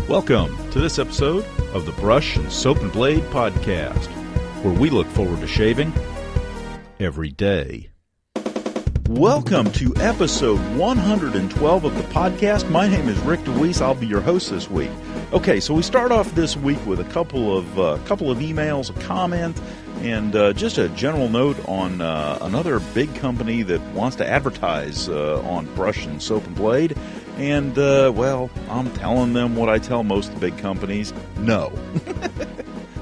Welcome to this episode of the Brush and Soap and Blade Podcast, where we look forward to shaving every day. Welcome to episode 112 of the podcast. My name is Rick DeWeese. I'll be your host this week. Okay, so we start off this week with a couple of emails, a comment, and just a general note on another big company that wants to advertise on Brush and Soap and Blade. And, well, I'm telling them what I tell most of the big companies. No.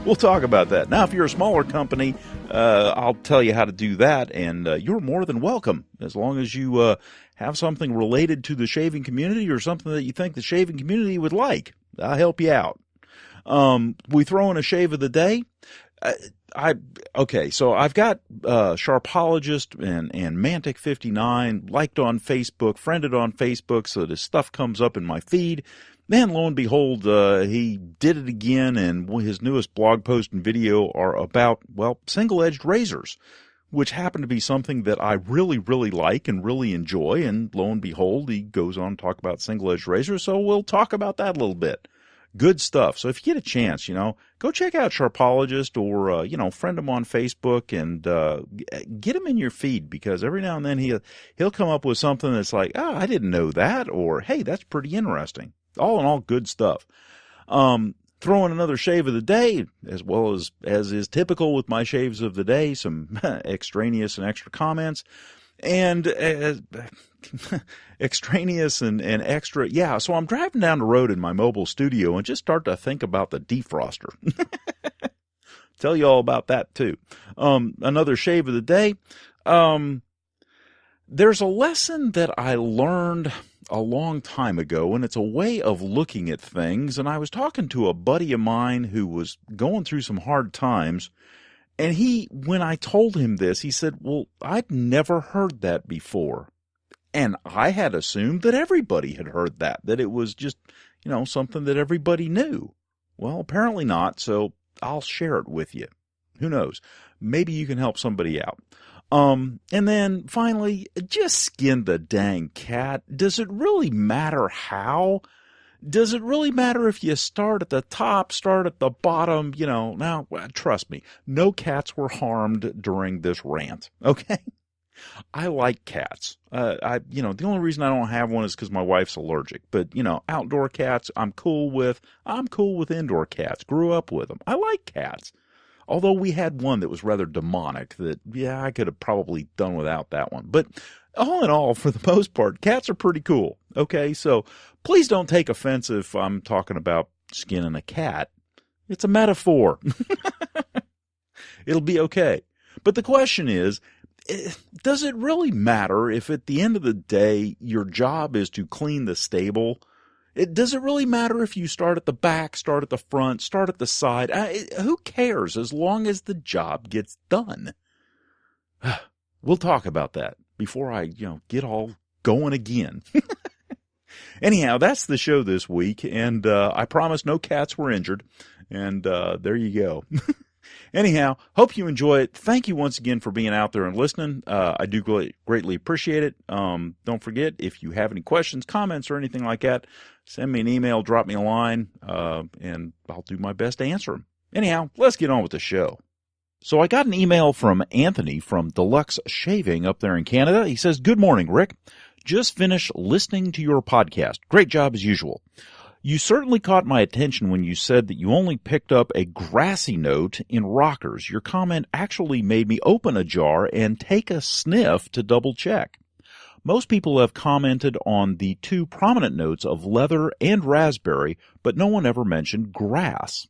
We'll talk about that. Now, if you're a smaller company, I'll tell you how to do that, and you're more than welcome, as long as you have something related to the shaving community or something that you think the shaving community would like. I'll help you out. We throw in a shave of the day. So I've got Sharpologist and Mantic59 liked on Facebook, friended on Facebook, so this stuff comes up in my feed. Then, lo and behold, he did it again, and his newest blog post and video are about, well, single-edged razors, which happen to be something that I really, really like and really enjoy. And lo and behold, he goes on to talk about single-edged razors, so we'll talk about that a little bit. Good stuff. So if you get a chance, go check out Sharpologist or, friend him on Facebook and get him in your feed, because every now and then he'll come up with something that's like, oh, I didn't know that, or, hey, that's pretty interesting. All in all, good stuff. Throwing another shave of the day, as well as is typical with my shaves of the day, some extraneous and extra comments. And extraneous and extra. Yeah, so I'm driving down the road in my mobile studio and just start to think about the defroster. Tell you all about that too. Another shave of the day. There's a lesson that I learned a long time ago, and it's a way of looking at things. And I was talking to a buddy of mine who was going through some hard times. And when I told him this, he said, well, I'd never heard that before. And I had assumed that everybody had heard that it was just, something that everybody knew. Well, apparently not, so I'll share it with you. Who knows? Maybe you can help somebody out. And then finally, just skin the dang cat. Does it really matter how? Does it really matter if you start at the top, start at the bottom? Now, trust me, no cats were harmed during this rant, okay? I like cats. The only reason I don't have one is because my wife's allergic. But, outdoor cats, I'm cool with. I'm cool with indoor cats. Grew up with them. I like cats. Although we had one that was rather demonic that, I could have probably done without that one. But all in all, for the most part, cats are pretty cool. Okay, so please don't take offense if I'm talking about skinning a cat. It's a metaphor. It'll be okay. But the question is, does it really matter if at the end of the day your job is to clean the stable? Does it really matter if you start at the back, start at the front, start at the side? Who cares as long as the job gets done? We'll talk about that before I, get all going again. Anyhow, that's the show this week, and I promise no cats were injured, and there you go. Anyhow, hope you enjoy it. Thank you once again for being out there and listening. I do greatly appreciate it. Don't forget, if you have any questions, comments, or anything like that, send me an email, drop me a line, and I'll do my best to answer them. Anyhow, let's get on with the show. So I got an email from Anthony from Deluxe Shaving up there in Canada. He says, "Good morning, Rick. Just finished listening to your podcast. Great job as usual. You certainly caught my attention when you said that you only picked up a grassy note in rockers. Your comment actually made me open a jar and take a sniff to double check. Most people have commented on the two prominent notes of leather and raspberry, but no one ever mentioned grass.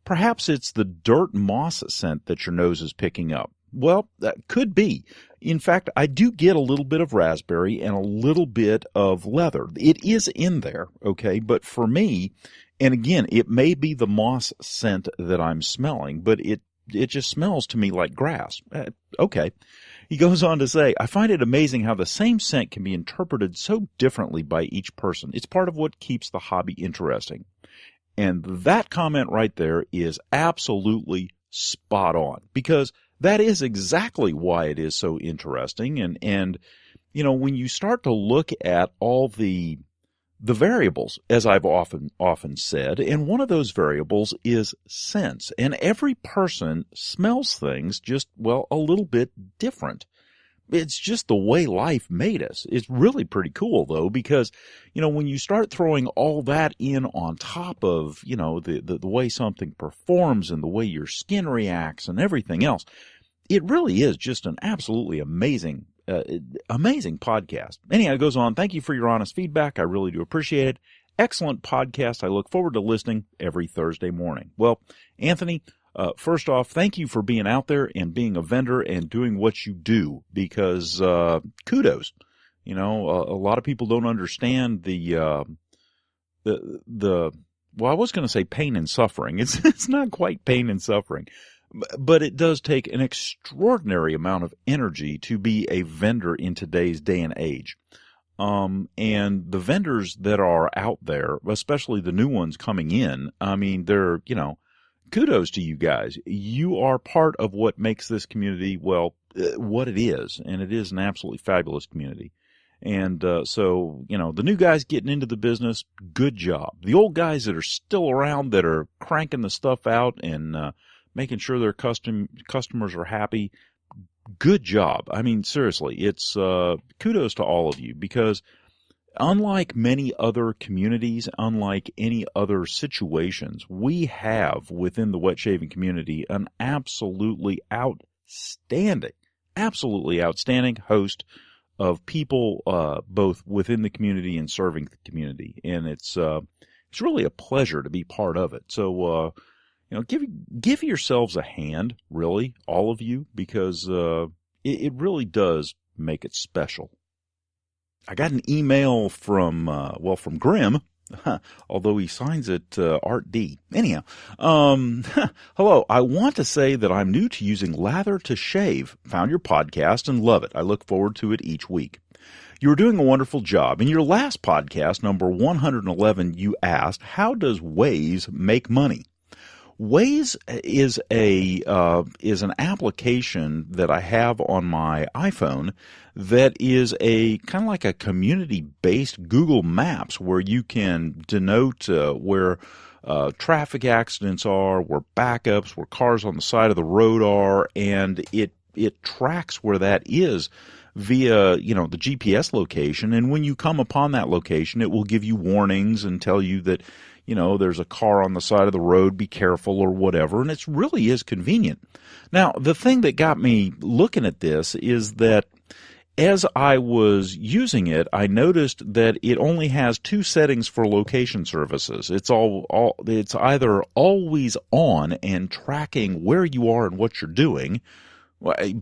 Perhaps it's the dirt moss scent that your nose is picking up. Well, that could be. In fact, I do get a little bit of raspberry and a little bit of leather. It is in there, okay? But for me, and again, it may be the moss scent that I'm smelling, but it just smells to me like grass. Okay. He goes on to say, I find it amazing how the same scent can be interpreted so differently by each person. It's part of what keeps the hobby interesting. And that comment right there is absolutely spot on, because that is exactly why it is so interesting. And when you start to look at all the the variables, as I've often said, and one of those variables is sense. And every person smells things just, well, a little bit different. It's just the way life made us. It's really pretty cool, though, because, when you start throwing all that in on top of, the way something performs and the way your skin reacts and everything else, it really is just an absolutely amazing podcast. Anyhow, it goes on. Thank you for your honest feedback. I really do appreciate it. Excellent podcast. I look forward to listening every Thursday morning. Well, Anthony, first off, thank you for being out there and being a vendor and doing what you do, because kudos. A lot of people don't understand the well, I was going to say pain and suffering. It's not quite pain and suffering. But it does take an extraordinary amount of energy to be a vendor in today's day and age. And the vendors that are out there, especially the new ones coming in, I mean, they're, kudos to you guys. You are part of what makes this community, well, what it is. And it is an absolutely fabulous community. And so, the new guys getting into the business, good job. The old guys that are still around, that are cranking the stuff out and making sure their customers are happy, good job. I mean, seriously, it's kudos to all of you, because unlike many other communities, unlike any other situations, we have within the wet shaving community an absolutely outstanding host of people, both within the community and serving the community. And it's really a pleasure to be part of it. So, give yourselves a hand, really, all of you, because it really does make it special. I got an email from Grim, although he signs it Art D. Anyhow, hello. I want to say that I'm new to using lather to shave. Found your podcast and love it. I look forward to it each week. You're doing a wonderful job. In your last podcast, number 111, you asked, how does WAZE make money? WAZE is an application that I have on my iPhone that is a kind of like a community-based Google Maps, where you can denote where traffic accidents are, where backups, where cars on the side of the road are, and it tracks where that is via, the GPS location. And when you come upon that location, it will give you warnings and tell you that, there's a car on the side of the road, be careful or whatever, and it really is convenient. Now, the thing that got me looking at this is that as I was using it, I noticed that it only has two settings for location services. It's either always on and tracking where you are and what you're doing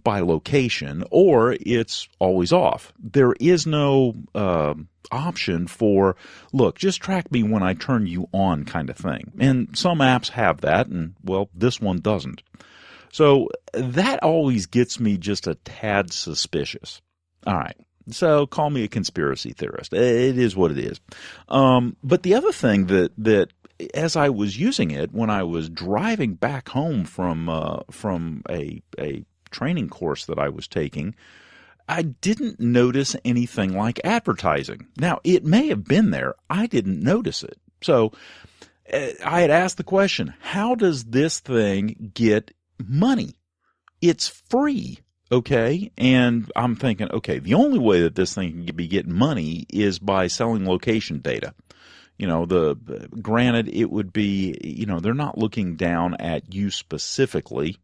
by location, or it's always off. There is no option for, look, just track me when I turn you on kind of thing. And some apps have that, and, well, this one doesn't. So that always gets me just a tad suspicious. All right. So call me a conspiracy theorist. It is what it is. But the other thing that as I was using it, when I was driving back home from a training course that I was taking, I didn't notice anything like advertising. Now, it may have been there. I didn't notice it. So I had asked the question, how does this thing get money? It's free, okay? And I'm thinking, okay, the only way that this thing can be getting money is by selling location data. Granted, it would be, they're not looking down at you specifically,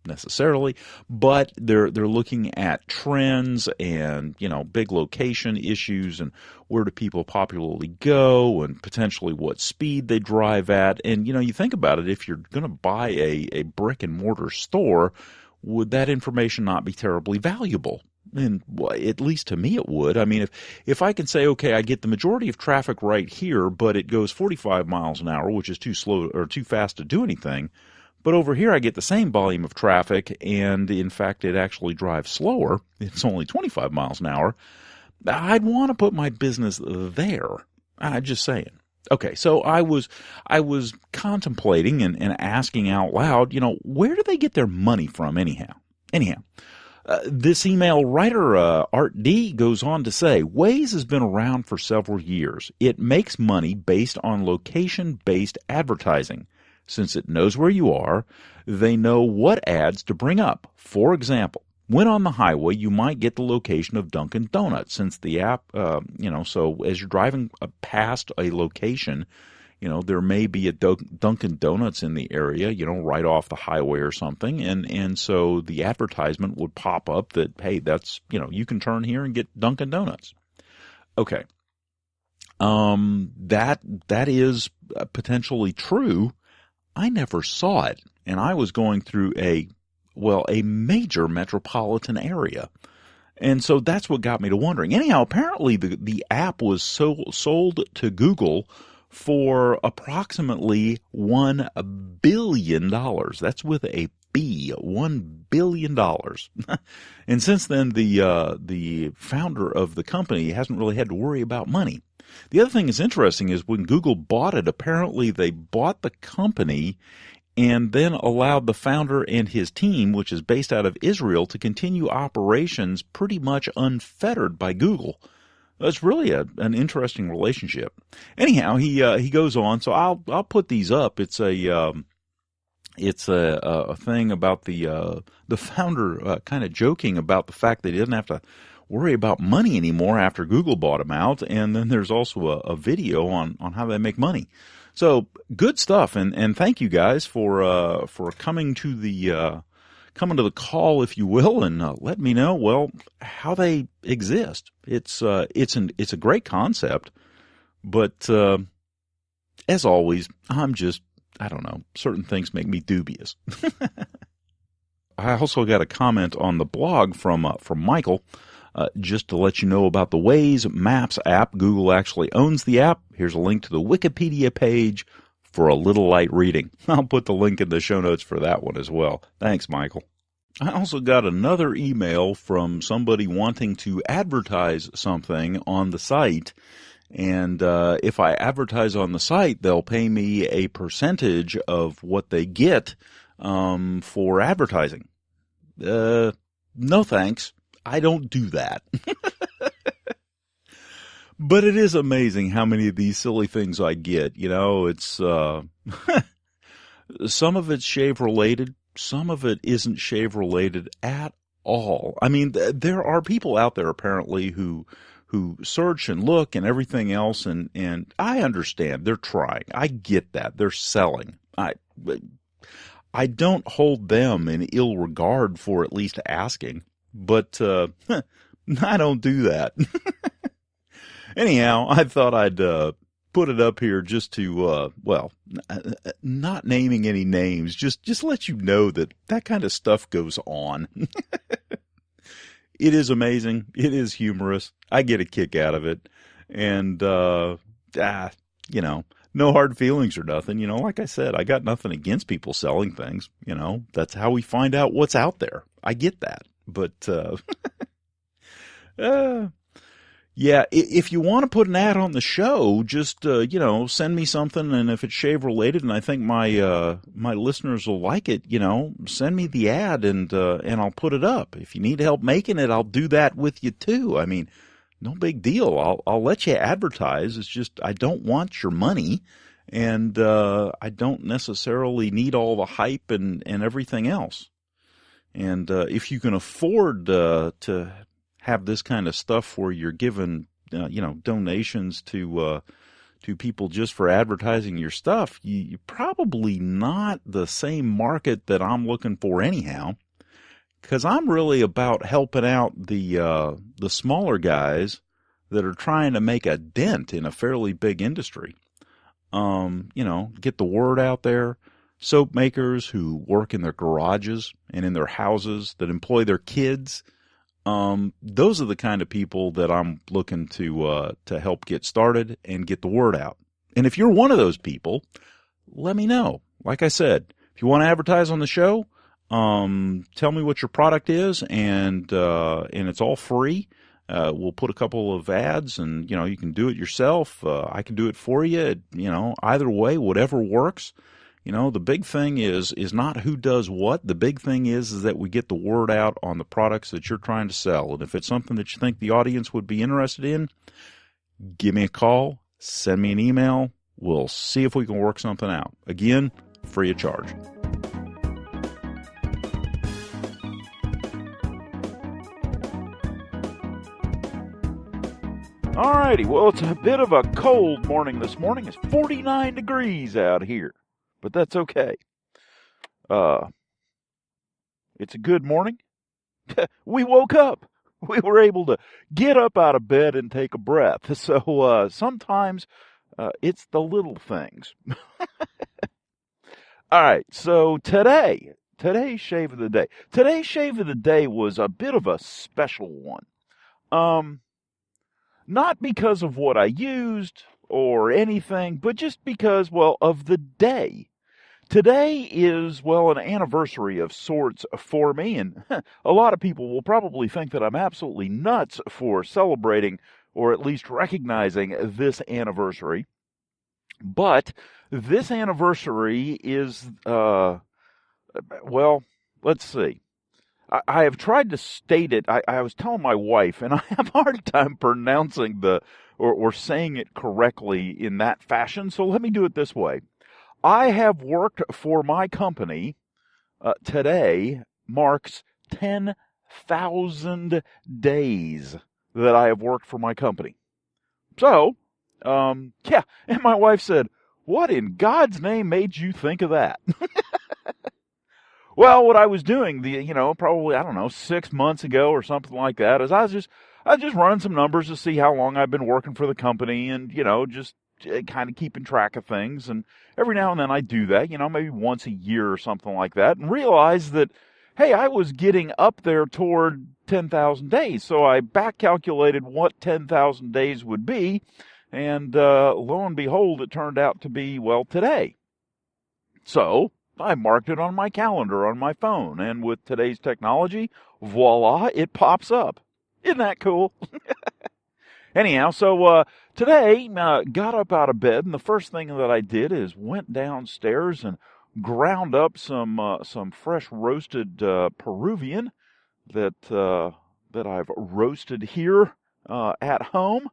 necessarily, but they're looking at trends and, big location issues and where do people popularly go and potentially what speed they drive at. And, you think about it, if you're going to buy a brick and mortar store, would that information not be terribly valuable? And at least to me it would. I mean, if I can say, okay, I get the majority of traffic right here, but it goes 45 miles an hour, which is too slow or too fast to do anything. But over here, I get the same volume of traffic, and in fact, it actually drives slower. It's only 25 miles an hour. I'd want to put my business there. I'm just saying. Okay, so I was contemplating and asking out loud, where do they get their money from anyhow? This email writer, Art D, goes on to say, WAZE has been around for several years. It makes money based on location-based advertising. Since it knows where you are, they know what ads to bring up. For example, when on the highway, you might get the location of Dunkin' Donuts, since the app, so as you're driving past a location, there may be a Dunkin' Donuts in the area, right off the highway or something. And so the advertisement would pop up that, hey, that's, you can turn here and get Dunkin' Donuts. Okay. That is potentially true. I never saw it. And I was going through a major metropolitan area. And so that's what got me to wondering. Anyhow, apparently the app was sold to Google for approximately $1 billion. That's with a B, $1 billion. And since then, the founder of the company hasn't really had to worry about money. The other thing that's interesting is when Google bought it, apparently they bought the company and then allowed the founder and his team, which is based out of Israel, to continue operations pretty much unfettered by Google. It's really an interesting relationship. Anyhow, he goes on. So I'll put these up. It's a thing about the founder kind of joking about the fact that he doesn't have to worry about money anymore after Google bought him out. And then there's also a video on how they make money. So good stuff. And thank you guys for coming to the call, if you will, and let me know, how they exist. It's a great concept, but as always, I don't know, certain things make me dubious. I also got a comment on the blog from Michael, just to let you know about the WAZE Maps app. Google actually owns the app. Here's a link to the Wikipedia page for a little light reading. I'll put the link in the show notes for that one as well. Thanks, Michael. I also got another email from somebody wanting to advertise something on the site. And if I advertise on the site, they'll pay me a percentage of what they get for advertising. No thanks. I don't do that. But it is amazing how many of these silly things I get. It's some of it's shave related. Some of it isn't shave related at all. I mean, there are people out there apparently who search and look and everything else, and I understand they're trying. I get that. They're selling. I don't hold them in ill regard for at least asking, but I don't do that. Anyhow, I thought I'd put it up here just to, not naming any names, just let you know that kind of stuff goes on. It is amazing. It is humorous. I get a kick out of it. And, no hard feelings or nothing. Like I said, I got nothing against people selling things. That's how we find out what's out there. I get that. But, yeah, if you want to put an ad on the show, just, send me something. And if it's shave related and I think my listeners will like it, send me the ad and I'll put it up. If you need help making it, I'll do that with you too. I mean, no big deal. I'll let you advertise. It's just, I don't want your money and, I don't necessarily need all the hype and everything else. And, if you can afford, to have this kind of stuff where you're giving, donations to people just for advertising your stuff, you're probably not the same market that I'm looking for anyhow, because I'm really about helping out the smaller guys that are trying to make a dent in a fairly big industry. Get the word out there. Soap makers who work in their garages and in their houses that employ their kids. Those are the kind of people that I'm looking to help get started and get the word out. And if you're one of those people, let me know. Like I said, if you want to advertise on the show, tell me what your product is and it's all free. We'll put a couple of ads and, you can do it yourself. I can do it for you. Either way, whatever works, The big thing is not who does what. The big thing is that we get the word out on the products that you're trying to sell. And if it's something that you think the audience would be interested in, give me a call, send me an email. We'll see if we can work something out. Again, free of charge. Alrighty, well, it's a bit of a cold morning this morning. It's 49 degrees out here, but that's okay. It's a good morning. We woke up. We were able to get up out of bed and take a breath. So sometimes it's the little things. All right, so today's shave of the day. Today's shave of the day was a bit of a special one. Not because of what I used or anything, but just because, of the day. Today is, an anniversary of sorts for me, and a lot of people will probably think that I'm absolutely nuts for celebrating or at least recognizing this anniversary. But this anniversary is, let's see. I have tried to state it. I was telling my wife, and I have a hard time pronouncing or saying it correctly in that fashion, so let me do it this way. I have worked for my company. Today marks 10,000 days that I have worked for my company. So, and my wife said, "What in God's name made you think of that?" Well, what I was doing, probably, 6 months ago or something like that, is I was just running some numbers to see how long I've been working for the company and, just kind of keeping track of things. And every now and then I do that, maybe once a year or something like that, and realize that, hey, I was getting up there toward 10,000 days. So I back calculated what 10,000 days would be. And lo and behold, it turned out to be, today. So I marked it on my calendar on my phone, and with today's technology, voila, it pops up. Isn't that cool? Anyhow, so today, got up out of bed, and the first thing that I did is went downstairs and ground up some fresh roasted Peruvian that I've roasted here at home,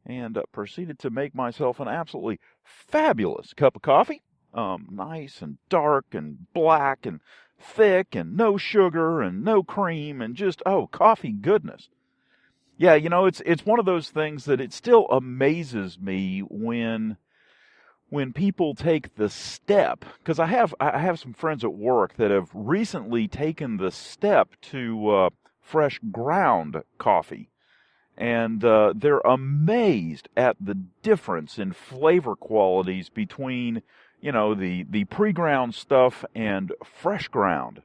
and proceeded to make myself an absolutely fabulous cup of coffee. Nice and dark and black and thick and no sugar and no cream and just, coffee goodness. Yeah, it's one of those things that it still amazes me when people take the step, because I have some friends at work that have recently taken the step to fresh ground coffee. And they're amazed at the difference in flavor qualities between the pre-ground stuff and fresh ground.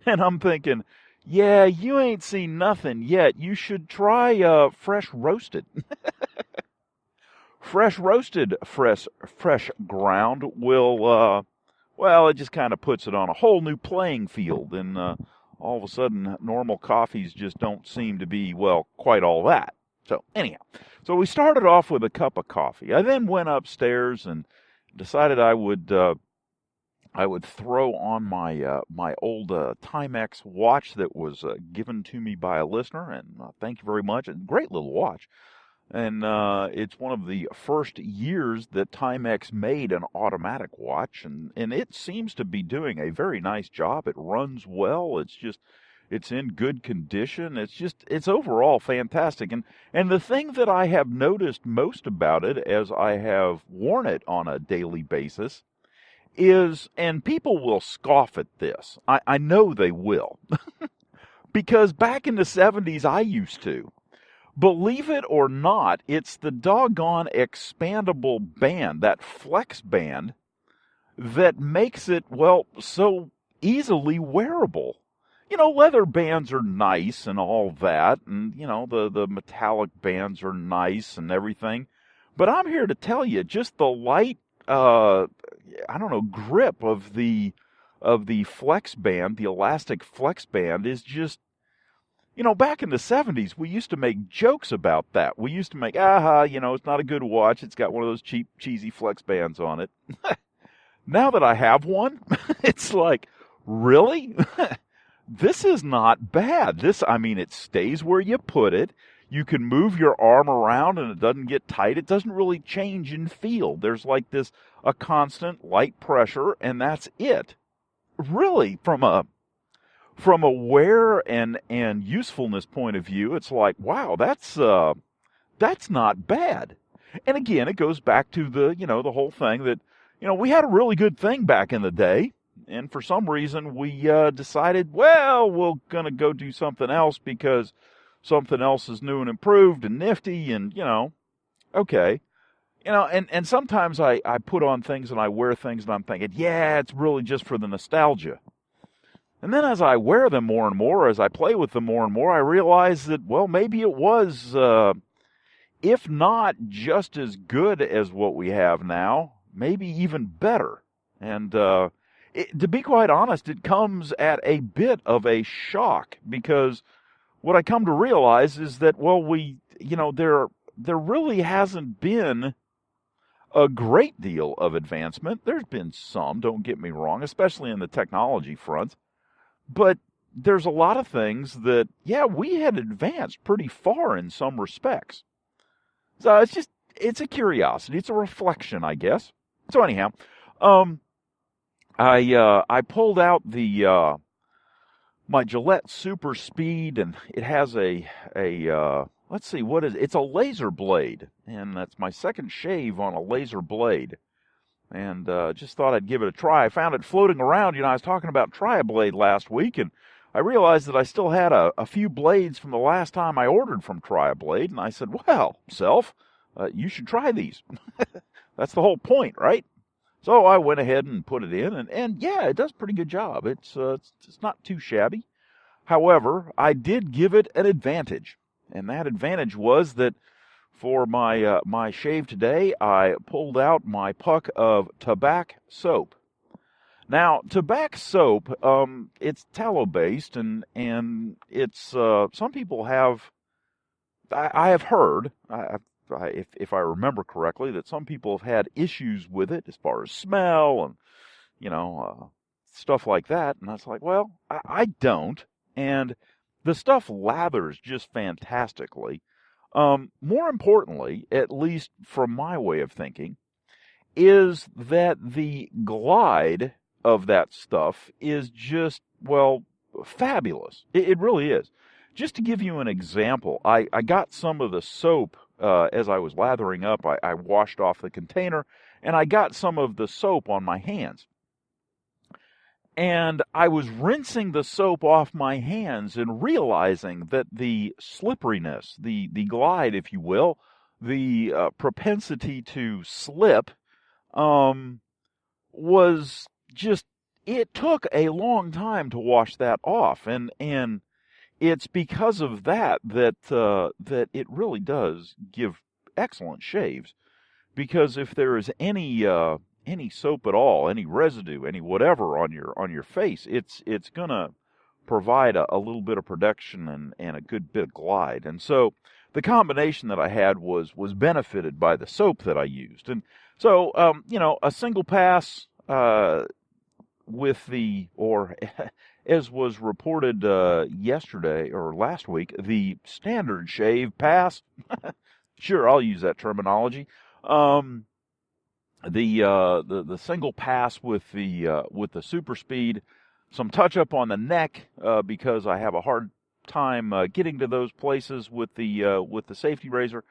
And I'm thinking, yeah, you ain't seen nothing yet. You should try fresh roasted. Fresh roasted, fresh ground will, it just kind of puts it on a whole new playing field. And all of a sudden, normal coffees just don't seem to be, quite all that. So anyhow, we started off with a cup of coffee. I then went upstairs and decided I would throw on my old Timex watch that was given to me by a listener, and thank you very much. A great little watch, and it's one of the first years that Timex made an automatic watch, and it seems to be doing a very nice job. It runs well. It's in good condition. It's overall fantastic. And the thing that I have noticed most about it as I have worn it on a daily basis is, and people will scoff at this, I know they will, because back in the 70s I used to. Believe it or not, it's the doggone expandable band, that flex band, that makes it, so easily wearable. Leather bands are nice and all that, and, the metallic bands are nice and everything. But I'm here to tell you, just the light, grip of the flex band, the elastic flex band is just, back in the 70s, we used to make jokes about that. We used to make, it's not a good watch. It's got one of those cheap, cheesy flex bands on it. now that I have one, it's like, really? This is not bad. It stays where you put it. You can move your arm around and it doesn't get tight. It doesn't really change in feel. There's like a constant light pressure, and that's it. Really, from a wear and usefulness point of view, it's like, wow, that's not bad. And again, it goes back to the whole thing that, we had a really good thing back in the day. And for some reason, we decided, well, we're going to go do something else because something else is new and improved and nifty and, okay. And sometimes I put on things and I wear things and I'm thinking, yeah, it's really just for the nostalgia. And then as I wear them more and more, as I play with them more and more, I realize that, well, maybe it was, if not just as good as what we have now, maybe even better. And to be quite honest, it comes at a bit of a shock because what I come to realize is that, well, there really hasn't been a great deal of advancement. There's been some, don't get me wrong, especially in the technology front. But there's a lot of things that, yeah, we had advanced pretty far in some respects. So it's a curiosity. It's a reflection, I guess. So anyhow, I pulled out my Gillette Super Speed, and it has let's see, what is it? It's a laser blade, and that's my second shave on a laser blade. And just thought I'd give it a try. I found it floating around. I was talking about Tri-Blade last week, and I realized that I still had a few blades from the last time I ordered from Tri-Blade, and I said, well, self, you should try these. That's the whole point, right? So I went ahead and put it in, and yeah, it does a pretty good job. It's not too shabby. However, I did give it an advantage, and that advantage was that for my shave today, I pulled out my puck of Tabac soap. Now, Tabac soap, it's tallow-based, and it's some people have. I have heard, if I remember correctly, that some people have had issues with it as far as smell and stuff like that. And I was like, well, I don't, and the stuff lathers just fantastically. More importantly, at least from my way of thinking, is that the glide of that stuff is just, well, fabulous. It really is. Just to give you an example, I got some of the soap as I was lathering up. I washed off the container, and I got some of the soap on my hands. And I was rinsing the soap off my hands and realizing that the slipperiness, the glide, if you will, the propensity to slip, was just, it took a long time to wash that off. And it's because of that it really does give excellent shaves. Because if there is any soap at all, any residue, any whatever on your face, it's gonna provide a little bit of protection and a good bit of glide. And so the combination that I had was benefited by the soap that I used. And so a single pass with as was reported yesterday or last week, the standard shave pass. Sure, I'll use that terminology. The single pass with the super speed, some touch up on the neck because I have a hard time getting to those places with the safety razor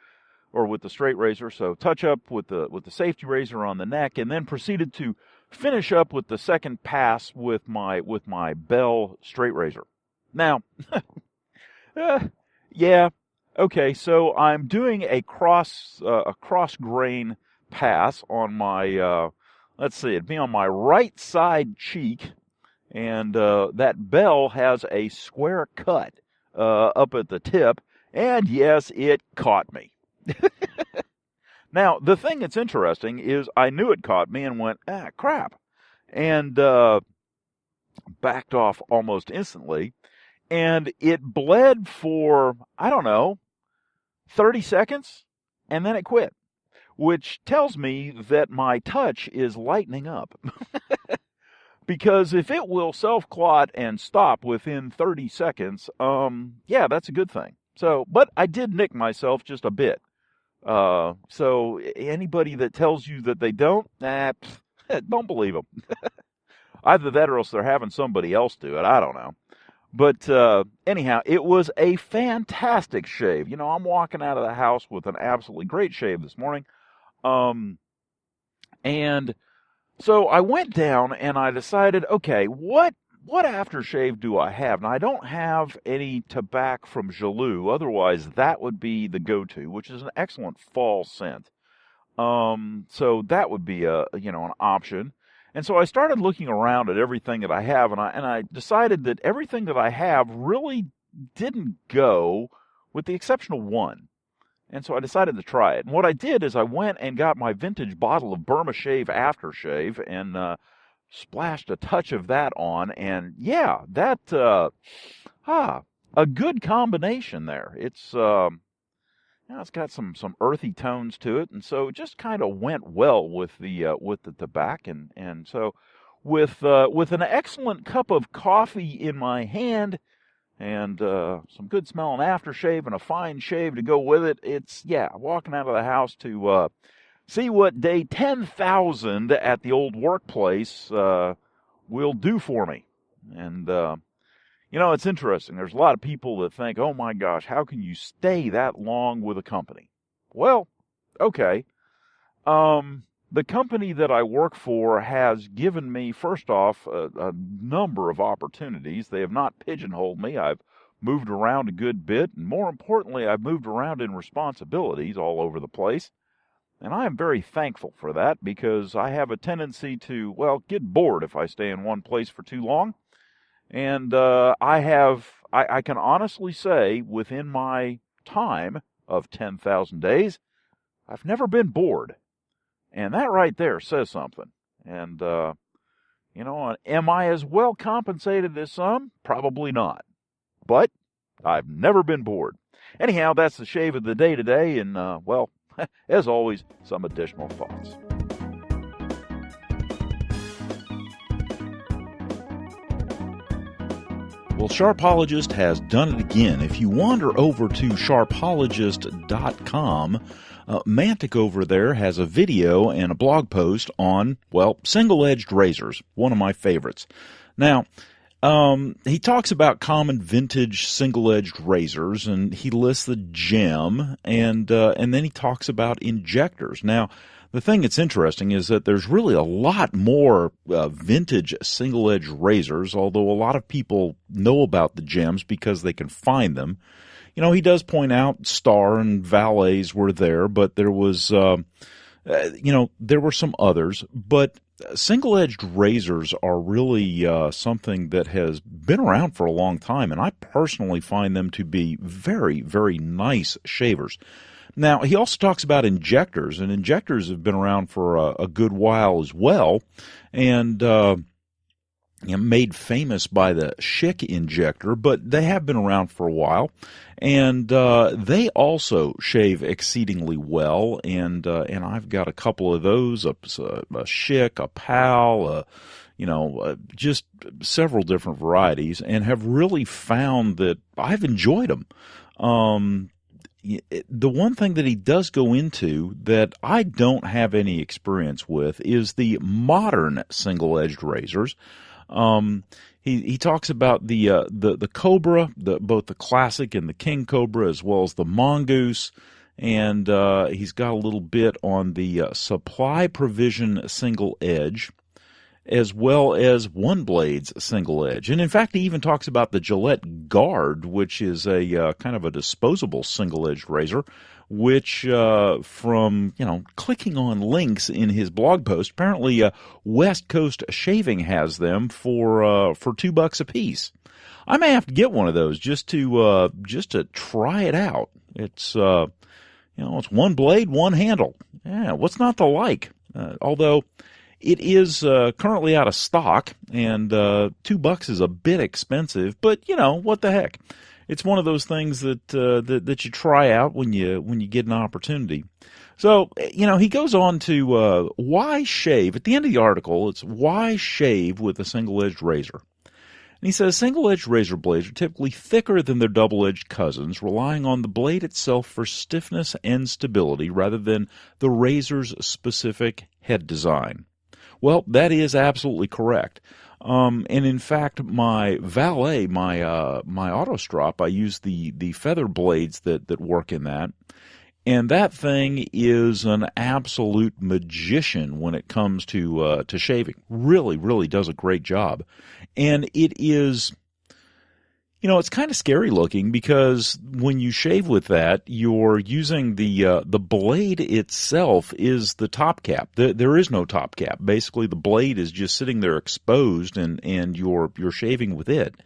or with the straight razor. So touch up with the safety razor on the neck, and then proceeded to finish up with the second pass with my Bell straight razor. Now, yeah, okay. So I'm doing a cross grain pass on my, let's see, it'd be on my right side cheek, and that Bell has a square cut up at the tip, and yes, it caught me. Now, the thing that's interesting is I knew it caught me and went, crap, and backed off almost instantly, and it bled for, I don't know, 30 seconds, and then it quit. which tells me that my touch is lightening up. Because if it will self-clot and stop within 30 seconds, yeah, that's a good thing. So, but I did nick myself just a bit. So anybody that tells you that they don't, don't believe them. Either that or else they're having somebody else do it. I don't know. But anyhow, it was a fantastic shave. You know, I'm walking out of the house with an absolutely great shave this morning. And so I went down and I decided, okay, what aftershave do I have? Now, I don't have any tobacco from Jaloux. Otherwise, that would be the go-to, which is an excellent fall scent. So that would be an option. And so I started looking around at everything that I have, and I decided that everything that I have really didn't go, with the exception of one. And so I decided to try it. And what I did is I went and got my vintage bottle of Burma Shave Aftershave and splashed a touch of that on. And yeah, that a good combination there. It's it's got some earthy tones to it, and so it just kind of went well with the tobacco. And so with an excellent cup of coffee in my hand, and some good smelling aftershave and a fine shave to go with it, it's, walking out of the house to see what day 10,000 at the old workplace will do for me. And, it's interesting. There's a lot of people that think, oh my gosh, how can you stay that long with a company? Well, okay. The company that I work for has given me, first off, a number of opportunities. They have not pigeonholed me. I've moved around a good bit, and more importantly, I've moved around in responsibilities all over the place. And I am very thankful for that, because I have a tendency to, get bored if I stay in one place for too long. And I can honestly say, within my time of 10,000 days, I've never been bored. And that right there says something. And, am I as well compensated as some? Probably not. But I've never been bored. Anyhow, that's the shave of the day today. And, as always, some additional thoughts. Well, Sharpologist has done it again. If you wander over to sharpologist.com, Mantic over there has a video and a blog post on, single-edged razors, one of my favorites. Now, he talks about common vintage single-edged razors, and he lists the gem, and then he talks about injectors. Now, the thing that's interesting is that there's really a lot more vintage single-edged razors, although a lot of people know about the gems because they can find them. He does point out Star and Valets were there, but there was, there were some others. But single-edged razors are really something that has been around for a long time, and I personally find them to be very, very nice shavers. Now, he also talks about injectors, and injectors have been around for a good while as well, and made famous by the Schick injector, but they have been around for a while, and they also shave exceedingly well, and I've got a couple of those, a Schick, a Pal, just several different varieties, and have really found that I've enjoyed them. The one thing that he does go into that I don't have any experience with is the modern single-edged razors. He talks about the Cobra, both the Classic and the King Cobra, as well as the Mongoose, and he's got a little bit on the Supply Provision Single Edge, as well as One Blade's single edge. And in fact, he even talks about the Gillette Guard, which is a kind of a disposable single-edged razor, which from, clicking on links in his blog post, apparently West Coast Shaving has them for $2 a piece. I may have to get one of those just to try it out. It's it's one blade, one handle. Yeah, what's not to like? Although it is currently out of stock, and $2 is a bit expensive, but what the heck? It's one of those things that you try out when you get an opportunity. So, he goes on to why shave. At the end of the article, it's why shave with a single-edged razor. And he says single-edged razor blades are typically thicker than their double-edged cousins, relying on the blade itself for stiffness and stability rather than the razor's specific head design. Well, that is absolutely correct. And in fact, my valet, my AutoStrop, I use the feather blades that work in that. And that thing is an absolute magician when it comes to shaving. Really, really does a great job. And it is, it's kind of scary looking because when you shave with that, you're using the blade itself is the top cap. There is no top cap. Basically, the blade is just sitting there exposed, and you're shaving with it.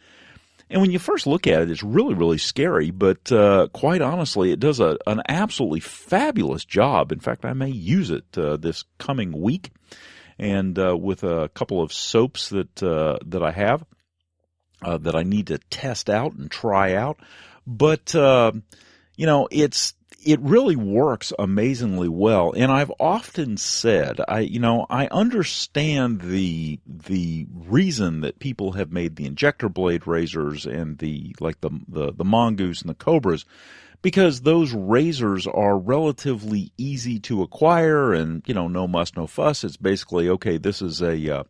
And when you first look at it, it's really, really scary, but quite honestly, it does an absolutely fabulous job. In fact, I may use it this coming week, and with a couple of soaps that I have that I need to test out and try out. But it really works amazingly well, and I've often said, I understand the reason that people have made the injector blade razors and the Mongoose and the Cobras, because those razors are relatively easy to acquire, and no muss, no fuss. It's basically, okay, this is a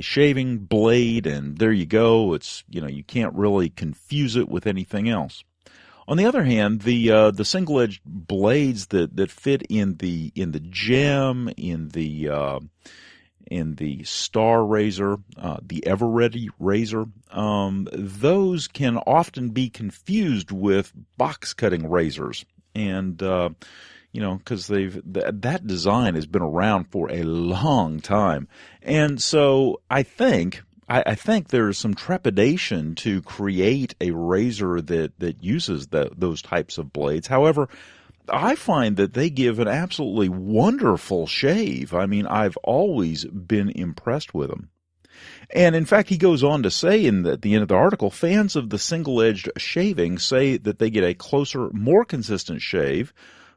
shaving blade, and there you go. It's you can't really confuse it with anything else. On the other hand, the single-edged blades that fit in the Gem, in the Star razor, the Ever-Ready razor, those can often be confused with box-cutting razors, and because that design has been around for a long time, and so I think there's some trepidation to create a razor that uses those types of blades. However, I find that they give an absolutely wonderful shave. I mean, I've always been impressed with them. And in fact, he goes on to say at the end of the article, fans of the single-edged shaving say that they get a closer, more consistent shave,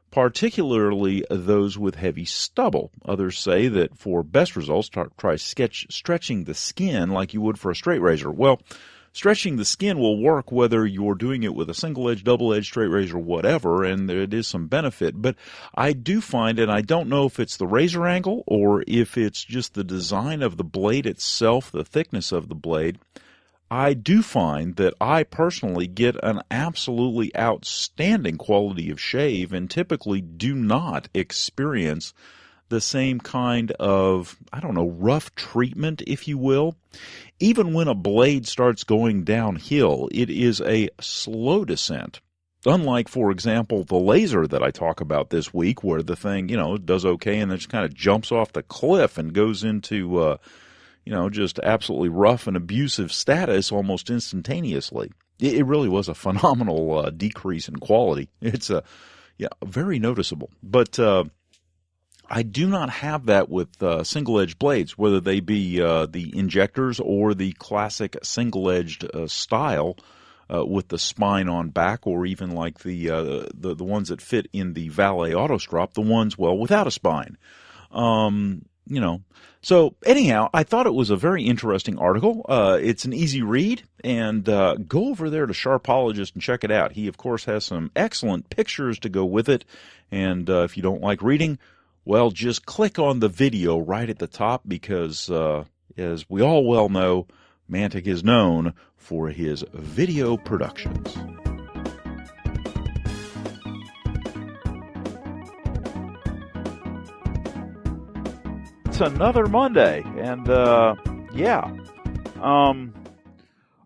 particularly those with heavy stubble. Others say that for best results, try stretching the skin like you would for a straight razor. Well, stretching the skin will work whether you're doing it with a single-edged, double-edged, straight razor, whatever, and there is some benefit. But I do find, and I don't know if it's the razor angle or if it's just the design of the blade itself, the thickness of the blade, I do find that I personally get an absolutely outstanding quality of shave and typically do not experience the same kind of, rough treatment, if you will. Even when a blade starts going downhill, it is a slow descent. Unlike, for example, the laser that I talk about this week, where the thing, does okay and then just kind of jumps off the cliff and goes into just absolutely rough and abusive status almost instantaneously. It really was a phenomenal decrease in quality. It's very noticeable. But I do not have that with single-edged blades, whether they be the injectors or the classic single-edged style with the spine on back, or even like the ones that fit in the Valet AutoStrop, the ones, without a spine. So anyhow, I thought it was a very interesting article. It's an easy read, and go over there to Sharpologist and check it out. He, of course, has some excellent pictures to go with it, and if you don't like reading, well, just click on the video right at the top, because as we all well know, Mantic is known for his video productions. Another Monday, and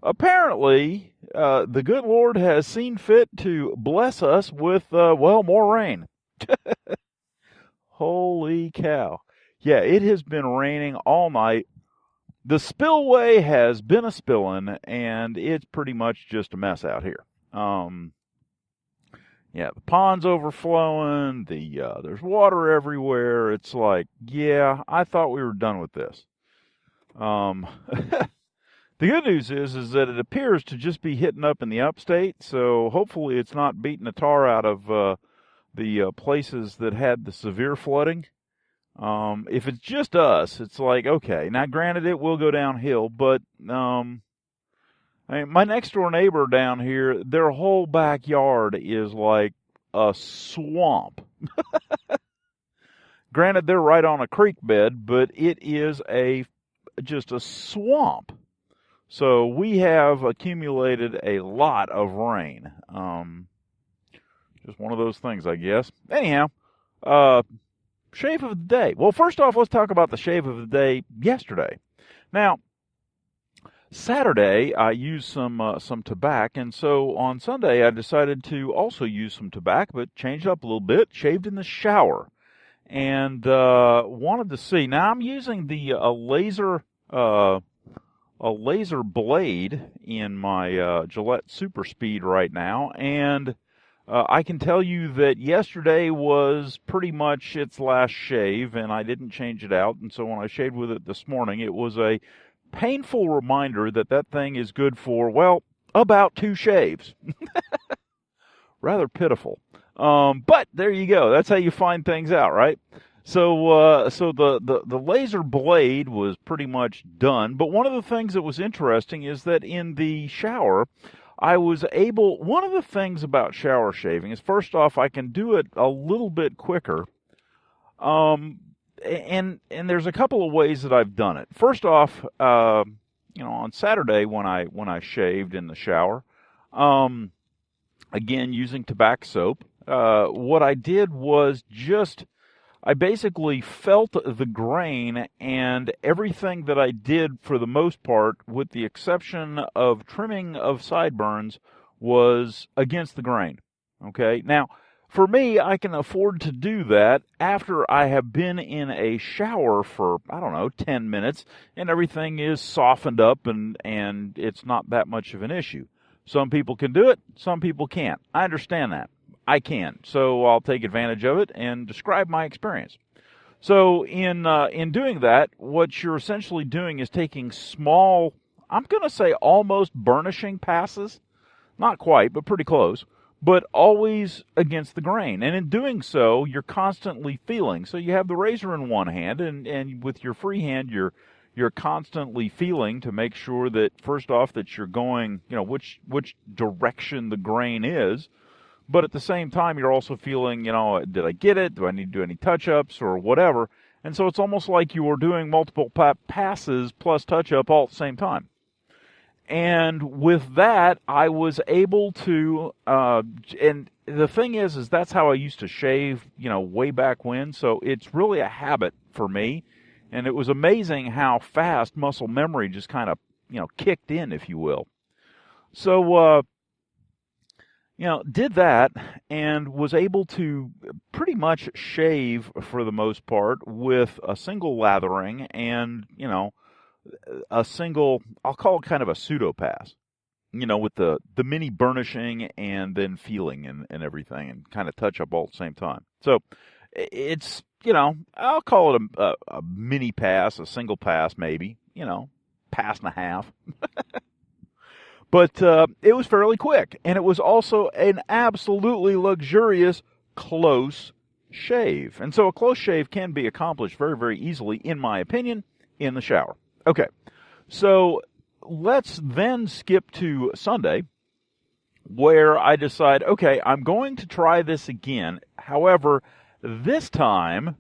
apparently the good Lord has seen fit to bless us with more rain. Holy cow. Yeah, it has been raining all night. The spillway has been a spillin', and it's pretty much just a mess out here. The pond's overflowing, there's water everywhere. It's like, I thought we were done with this. The good news is that it appears to just be hitting up in the upstate, so hopefully it's not beating the tar out of the places that had the severe flooding. If it's just us, it's like, okay. Now, granted, it will go downhill, but I mean, my next door neighbor down here, their whole backyard is like a swamp. Granted, they're right on a creek bed, but it is just a swamp. So we have accumulated a lot of rain. Just one of those things, I guess. Anyhow, shave of the day. Well, first off, let's talk about the shave of the day yesterday. Now, Saturday, I used some tobacco, and so on Sunday, I decided to also use some tobacco, but changed up a little bit, shaved in the shower, and wanted to see. Now, I'm using the a laser blade in my Gillette Super Speed right now, and I can tell you that yesterday was pretty much its last shave, and I didn't change it out, and so when I shaved with it this morning, it was a painful reminder that that thing is good for, well, about 2 shaves. Rather pitiful. But there you go. That's how you find things out, right? So the laser blade was pretty much done. But one of the things that was interesting is that in the shower, I was able, one of the things about shower shaving is, first off, I can do it a little bit quicker. And there's a couple of ways that I've done it. First off, on Saturday when I shaved in the shower, again using tobacco soap, what I did was I basically felt the grain, and everything that I did for the most part, with the exception of trimming of sideburns, was against the grain. Okay? Now, for me, I can afford to do that after I have been in a shower for, 10 minutes, and everything is softened up and it's not that much of an issue. Some people can do it, some people can't. I understand that. I can. So I'll take advantage of it and describe my experience. So in doing that, what you're essentially doing is taking small, I'm going to say almost burnishing passes. Not quite, but pretty close. But always against the grain. And in doing so, you're constantly feeling. So you have the razor in one hand, and with your free hand, you're constantly feeling to make sure that, first off, that you're going, which direction the grain is. But at the same time, you're also feeling, did I get it? Do I need to do any touch-ups or whatever? And so it's almost like you are doing multiple passes plus touch-up all at the same time. And with that, I was able to, and the thing is that's how I used to shave, way back when. So it's really a habit for me. And it was amazing how fast muscle memory just kind of, kicked in, if you will. So, did that and was able to pretty much shave for the most part with a single lathering and, a single, I'll call it kind of a pseudo pass, with the mini burnishing and then feeling and everything, and kind of touch up all at the same time. So it's, I'll call it a mini pass, a single pass maybe, pass and a half. But it was fairly quick, and it was also an absolutely luxurious close shave. And so a close shave can be accomplished very, very easily, in my opinion, in the shower. Okay, so let's then skip to Sunday, where I decide, okay, I'm going to try this again. However, this time,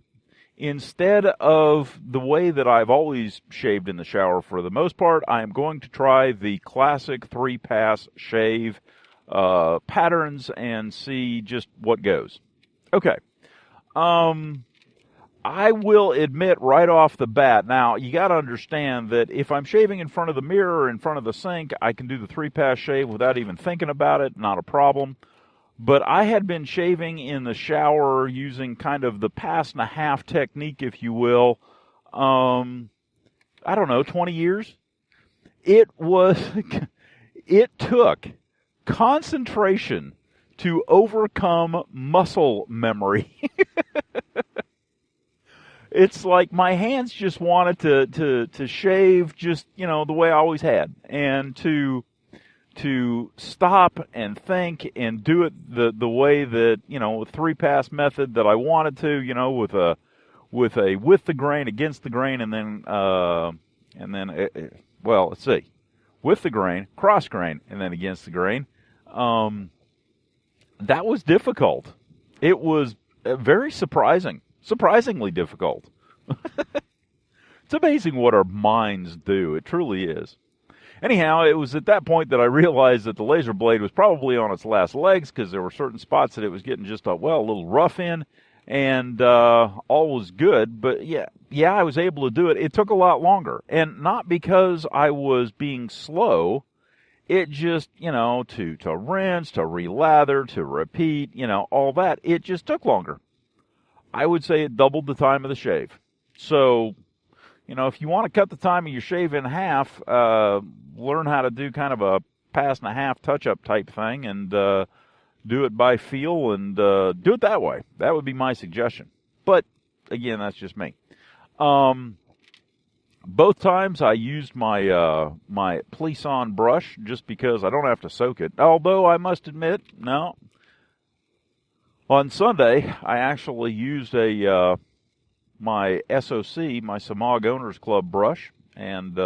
instead of the way that I've always shaved in the shower for the most part, I am going to try the classic 3-pass shave patterns and see just what goes. Okay. I will admit right off the bat, now, you got to understand that if I'm shaving in front of the mirror or in front of the sink, I can do the 3-pass shave without even thinking about it, not a problem. But I had been shaving in the shower using kind of the pass and a half technique, if you will, 20 years. It took concentration to overcome muscle memory. it's like my hands just wanted to shave just, the way I always had, and to stop and think and do it the way that, a 3-pass method that I wanted to, with the grain, against the grain, and then let's see, with the grain, cross grain, and then against the grain. That was difficult. It was very surprisingly difficult. It's amazing what our minds do. It truly is. Anyhow, it was at that point that I realized that the laser blade was probably on its last legs, because there were certain spots that it was getting just a little rough in, and all was good. But yeah, I was able to do it. It took a lot longer, and not because I was being slow. It just, to rinse, to relather, to repeat, all that, it just took longer. I would say it doubled the time of the shave. So, if you want to cut the time of your shave in half, learn how to do kind of a pass and a half touch-up type thing, and do it by feel, and do it that way. That would be my suggestion. But, again, that's just me. Both times I used my my Plisson brush, just because I don't have to soak it. Although I must admit, no. On Sunday, I actually used my SOC, my Samag Owners Club brush, and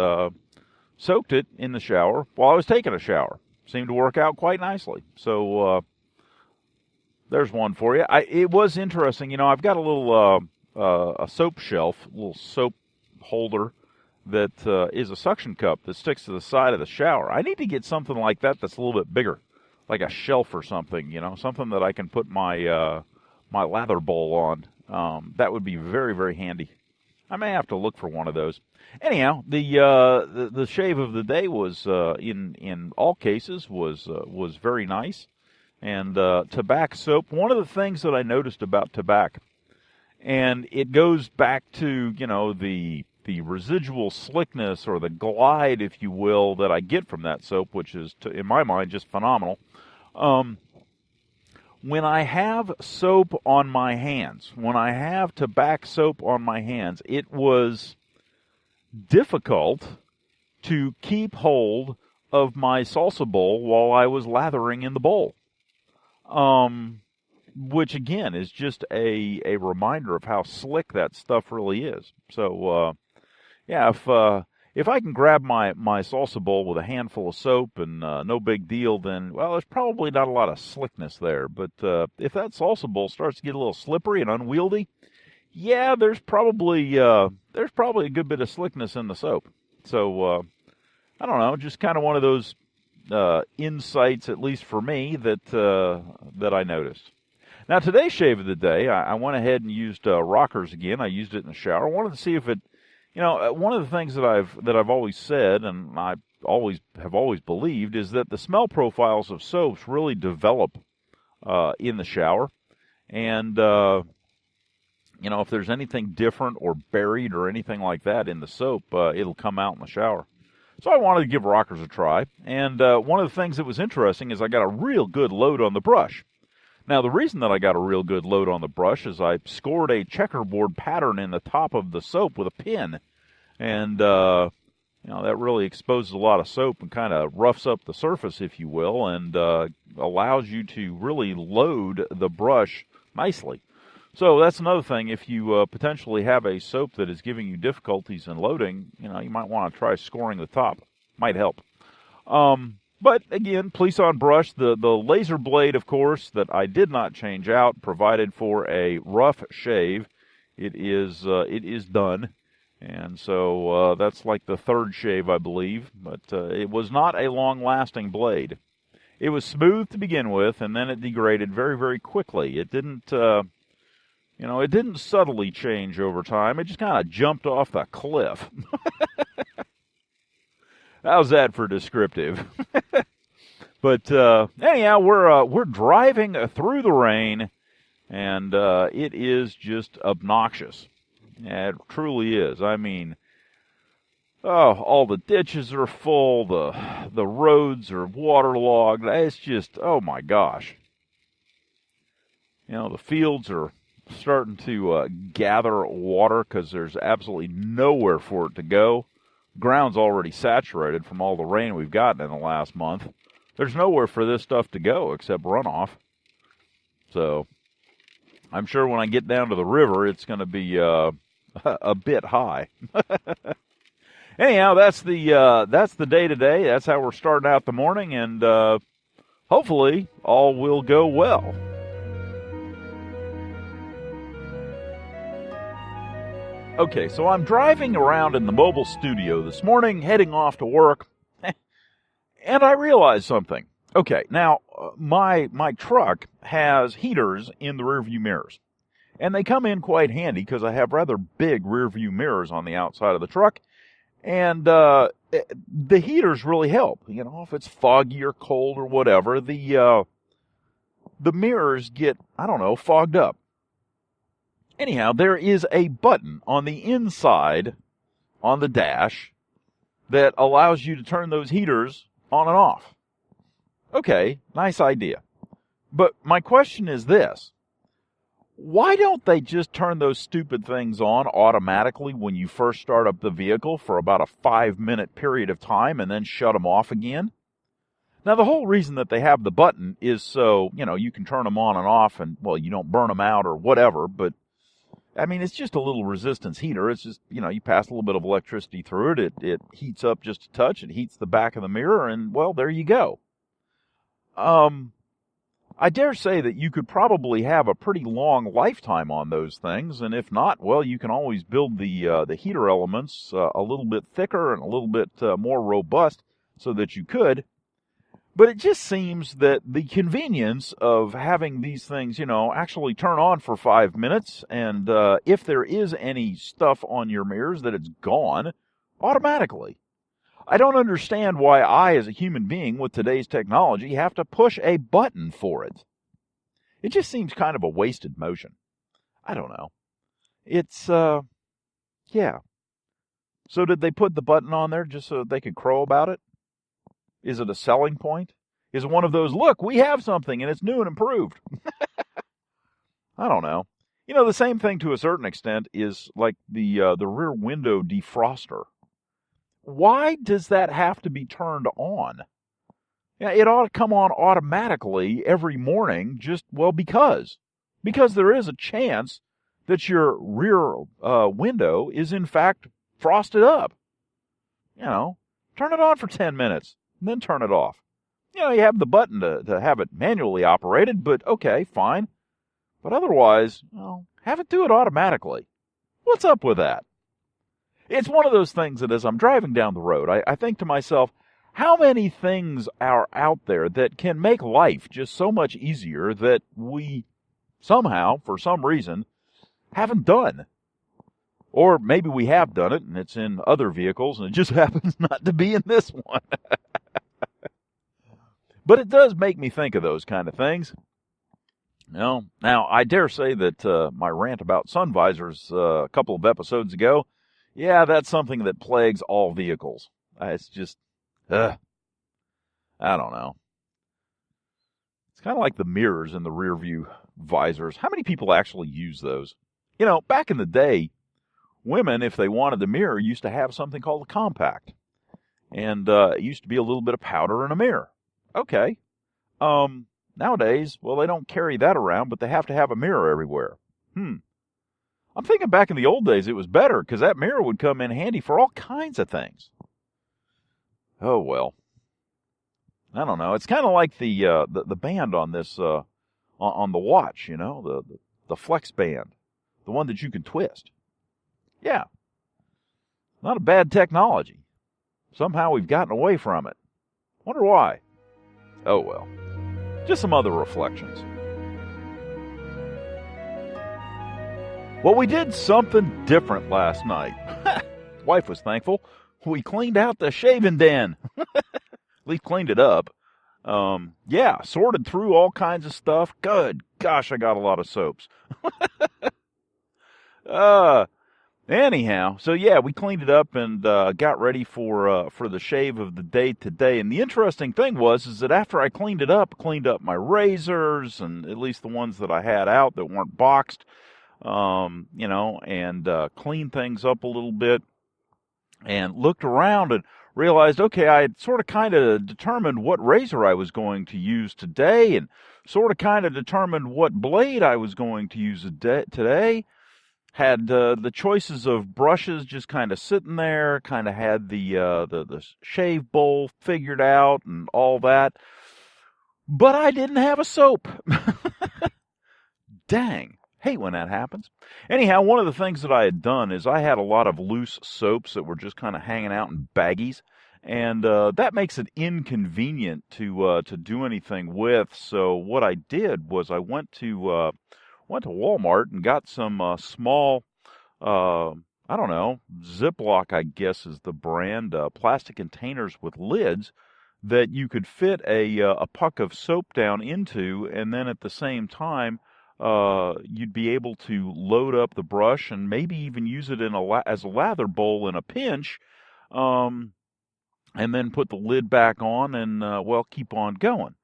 soaked it in the shower while I was taking a shower. Seemed to work out quite nicely. So there's one for you. It was interesting. I've got a little a soap shelf, a little soap holder that is a suction cup that sticks to the side of the shower. I need to get something like that that's a little bit bigger, like a shelf or something, something that I can put my my lather bowl on. That would be very, very handy. I may have to look for one of those. Anyhow, the shave of the day was in all cases was very nice. And tobacco soap. One of the things that I noticed about tobacco, and it goes back to the residual slickness, or the glide, if you will, that I get from that soap, which is, in my mind, just phenomenal. When I have soap on my hands, when I have tobacco soap on my hands, it was difficult to keep hold of my salsa bowl while I was lathering in the bowl. Which again is just a reminder of how slick that stuff really is. So, yeah, if I can grab my salsa bowl with a handful of soap and no big deal, then, there's probably not a lot of slickness there. But if that salsa bowl starts to get a little slippery and unwieldy, yeah, there's probably a good bit of slickness in the soap. So, I don't know, just kind of one of those insights, at least for me, that I noticed. Now, today's shave of the day, I went ahead and used rockers again. I used it in the shower. I wanted to see if it, one of the things that I've always said, and I have always believed, is that the smell profiles of soaps really develop in the shower. And, if there's anything different or buried or anything like that in the soap, it'll come out in the shower. So I wanted to give rockers a try. And one of the things that was interesting is I got a real good load on the brush. Now, the reason that I got a real good load on the brush is I scored a checkerboard pattern in the top of the soap with a pin. And, that really exposes a lot of soap and kind of roughs up the surface, if you will, and allows you to really load the brush nicely. So that's another thing. If you potentially have a soap that is giving you difficulties in loading, you might want to try scoring the top. Might help. But again, Plisson brush, the laser blade, of course, that I did not change out, provided for a rough shave. It is done, and so that's like the third shave, I believe. But it was not a long-lasting blade. It was smooth to begin with, and then it degraded very, very quickly. It didn't, it didn't subtly change over time. It just kind of jumped off the cliff. How's that for descriptive? But anyhow, we're driving through the rain, and it is just obnoxious. Yeah, it truly is. I mean, all the ditches are full, the roads are waterlogged. It's just, oh my gosh. The fields are starting to gather water because there's absolutely nowhere for it to go. Ground's already saturated from all the rain we've gotten in the last month. There's nowhere for this stuff to go except runoff. So I'm sure when I get down to the river, it's going to be a bit high. Anyhow, that's the day today. That's how we're starting out the morning, and hopefully all will go well. Okay, so I'm driving around in the mobile studio this morning, heading off to work, and I realized something. Okay, now, my truck has heaters in the rearview mirrors, and they come in quite handy because I have rather big rearview mirrors on the outside of the truck, and the heaters really help. You know, if it's foggy or cold or whatever, the mirrors get, fogged up. Anyhow, there is a button on the inside on the dash that allows you to turn those heaters on and off. Okay, nice idea. But my question is this. Why don't they just turn those stupid things on automatically when you first start up the vehicle for about a 5-minute period of time and then shut them off again? Now, the whole reason that they have the button is so, you can turn them on and off and, you don't burn them out or whatever, but I mean, it's just a little resistance heater. It's just, you pass a little bit of electricity through it. It heats up just a touch. It heats the back of the mirror, and, well, there you go. I dare say that you could probably have a pretty long lifetime on those things, and if not, well, you can always build the heater elements a little bit thicker and a little bit more robust so that you could. But it just seems that the convenience of having these things, actually turn on for 5 minutes, and if there is any stuff on your mirrors, that it's gone automatically. I don't understand why I, as a human being with today's technology, have to push a button for it. It just seems kind of a wasted motion. I don't know. It's, yeah. So did they put the button on there just so they could crow about it? Is it a selling point? Is it one of those, look, we have something and it's new and improved? I don't know. The same thing to a certain extent is like the rear window defroster. Why does that have to be turned on? Yeah, it ought to come on automatically every morning because there is a chance that your rear window is in fact frosted up. Turn it on for 10 minutes. And then turn it off. You have the button to have it manually operated, but okay, fine. But otherwise, have it do it automatically. What's up with that? It's one of those things that as I'm driving down the road, I think to myself, how many things are out there that can make life just so much easier that we somehow, for some reason, haven't done? Or maybe we have done it, and it's in other vehicles, and it just happens not to be in this one. But it does make me think of those kind of things. Now, I dare say that my rant about sun visors a couple of episodes ago, yeah, that's something that plagues all vehicles. It's just, I don't know. It's kind of like the mirrors in the rear view visors. How many people actually use those? Back in the day, women, if they wanted the mirror, used to have something called a compact. And it used to be a little bit of powder in a mirror. Okay. Nowadays, well, they don't carry that around, but they have to have a mirror everywhere. I'm thinking back in the old days it was better, because that mirror would come in handy for all kinds of things. Oh, well. I don't know. It's kind of like the band on this, on the watch, the flex band. The one that you can twist. Yeah. Not a bad technology. Somehow we've gotten away from it. Wonder why. Oh well. Just some other reflections. Well, we did something different last night. Wife was thankful. We cleaned out the shaving den. At least cleaned it up. Sorted through all kinds of stuff. Good gosh, I got a lot of soaps. Anyhow, so yeah, we cleaned it up and got ready for the shave of the day today. And the interesting thing is that after I cleaned up my razors, and at least the ones that I had out that weren't boxed, and cleaned things up a little bit, and looked around and realized, okay, I had sort of kind of determined what razor I was going to use today, and sort of kind of determined what blade I was going to use today. Had the choices of brushes just kind of sitting there, kind of had the shave bowl figured out and all that. But I didn't have a soap. Dang. Hate when that happens. Anyhow, one of the things that I had done is I had a lot of loose soaps that were just kind of hanging out in baggies, and that makes it inconvenient to do anything with. So what I did was I went to Walmart and got some small, I don't know, Ziploc, I guess is the brand, plastic containers with lids that you could fit a puck of soap down into, and then at the same time, you'd be able to load up the brush and maybe even use it as a lather bowl in a pinch, and then put the lid back on and, keep on going.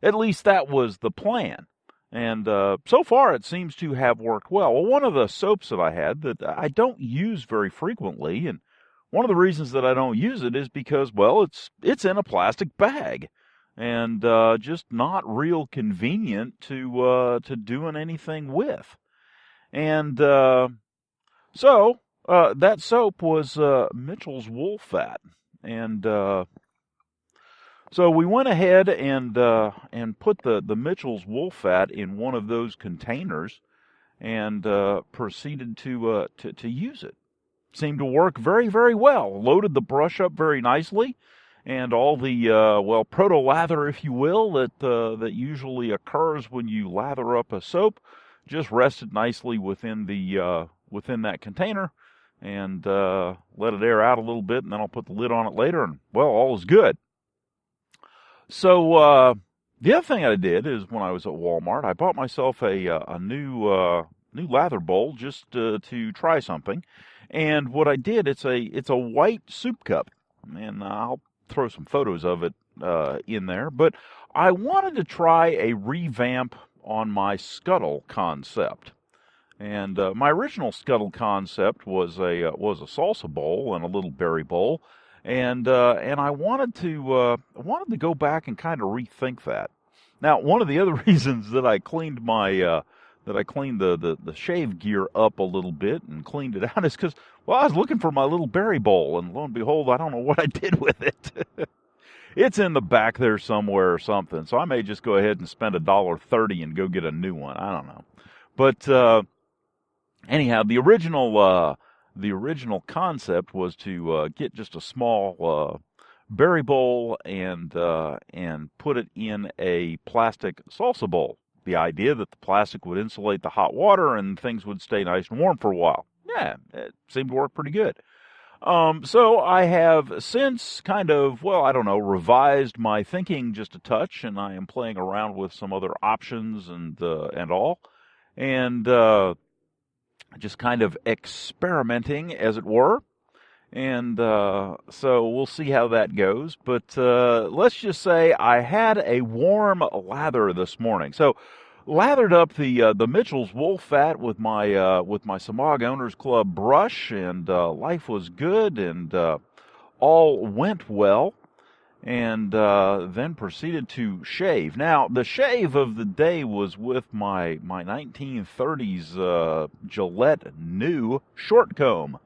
At least that was the plan. And so far it seems to have worked well. Well, one of the soaps that I had that I don't use very frequently, and one of the reasons that I don't use it is because, well, it's in a plastic bag. And just not real convenient to doing anything with. And so that soap was Mitchell's Wool Fat, and so we went ahead and put the Mitchell's Wool Fat in one of those containers, and proceeded to use it. Seemed to work very, very well. Loaded the brush up very nicely. And all the, proto-lather, if you will, that usually occurs when you lather up a soap, just rested nicely within that container, and let it air out a little bit, and then I'll put the lid on it later, and, well, all is good. So, the other thing I did is when I was at Walmart, I bought myself a new lather bowl just to try something, and what I did, it's a white soup cup, and I'll throw some photos of it in there, but I wanted to try a revamp on my scuttle concept. And my original scuttle concept was a salsa bowl and a little berry bowl, and I wanted to go back and kind of rethink that. Now, one of the other reasons that I cleaned the shave gear up a little bit and cleaned it out is because, well, I was looking for my little berry bowl, and lo and behold, I don't know what I did with it. It's in the back there somewhere or something, so I may just go ahead and spend $1.30 and go get a new one. I don't know. But anyhow, the original concept was to get just a small berry bowl and put it in a plastic salsa bowl. The idea that the plastic would insulate the hot water and things would stay nice and warm for a while. Yeah, it seemed to work pretty good. So I have since kind of, revised my thinking just a touch, and I am playing around with some other options and all, and just kind of experimenting, as it were. And so we'll see how that goes. But let's just say I had a warm lather this morning. So lathered up the Mitchell's Wool Fat with my Samag Owners Club brush, and life was good, and all went well. And then proceeded to shave. Now, the shave of the day was with my 1930s Gillette new short comb.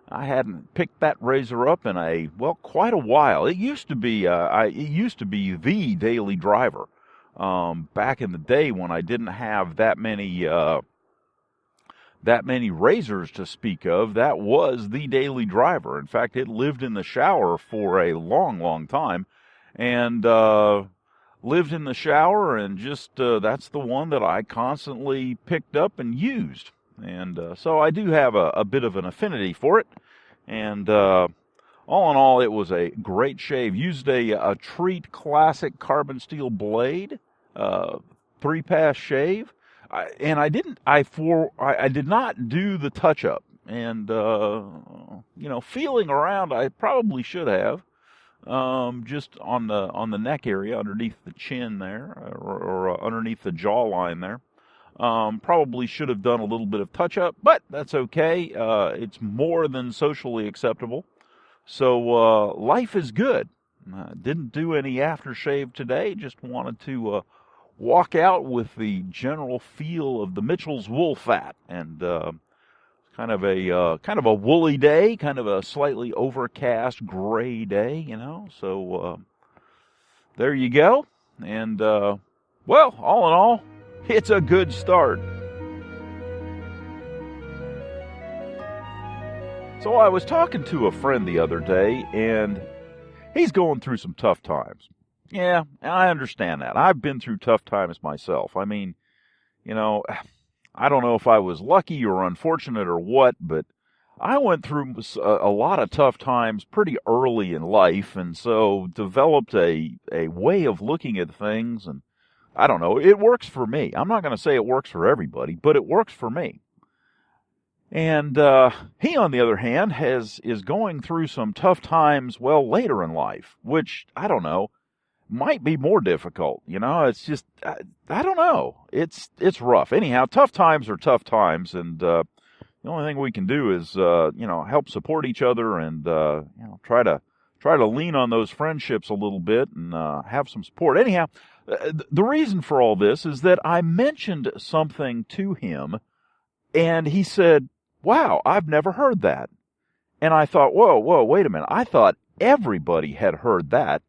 I hadn't picked that razor up in quite a while. It used to be the daily driver. Back in the day when I didn't have that many razors to speak of, that was the daily driver. In fact, it lived in the shower for a long, long time, and lived in the shower, and just that's the one that I constantly picked up and used. And so I do have a bit of an affinity for it. And all in all, it was a great shave. Used a Treat Classic carbon steel blade, 3-pass shave. I did not do the touch-up. And, feeling around, I probably should have. Just on the neck area, underneath the chin there, or underneath the jawline there. Probably should have done a little bit of touch-up, but that's okay. It's more than socially acceptable. So life is good. Didn't do any aftershave today. Just wanted to walk out with the general feel of the Mitchell's wool fat, and kind of a woolly day, kind of a slightly overcast gray day, So there you go. And well, all in all, it's a good start. So I was talking to a friend the other day, and he's going through some tough times. Yeah, I understand that. I've been through tough times myself. I mean, I don't know if I was lucky or unfortunate or what, but I went through a lot of tough times pretty early in life, and so developed a way of looking at things, and I don't know, it works for me. I'm not going to say it works for everybody, but it works for me. And he, on the other hand, is going through some tough times, well, later in life, which, I don't know, might be more difficult. It's just, I don't know. It's rough. Anyhow, tough times are tough times, and the only thing we can do is, help support each other and, try to lean on those friendships a little bit and have some support. Anyhow, the reason for all this is that I mentioned something to him, and he said, "Wow, I've never heard that." And I thought, whoa, wait a minute. I thought everybody had heard that,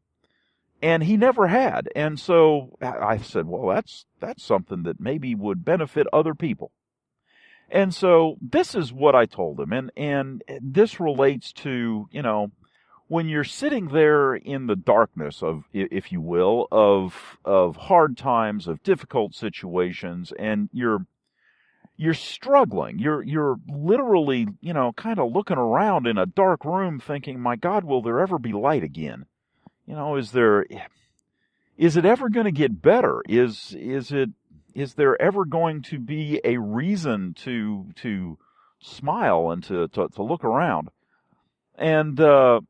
and he never had. And so I said, well, that's something that maybe would benefit other people. And so this is what I told him, and this relates to, when you're sitting there in the darkness of, if you will, of hard times, of difficult situations, and you're struggling. You're literally, kind of looking around in a dark room thinking, my God, will there ever be light again? Is it ever going to get better? Is there ever going to be a reason to smile and to look around? And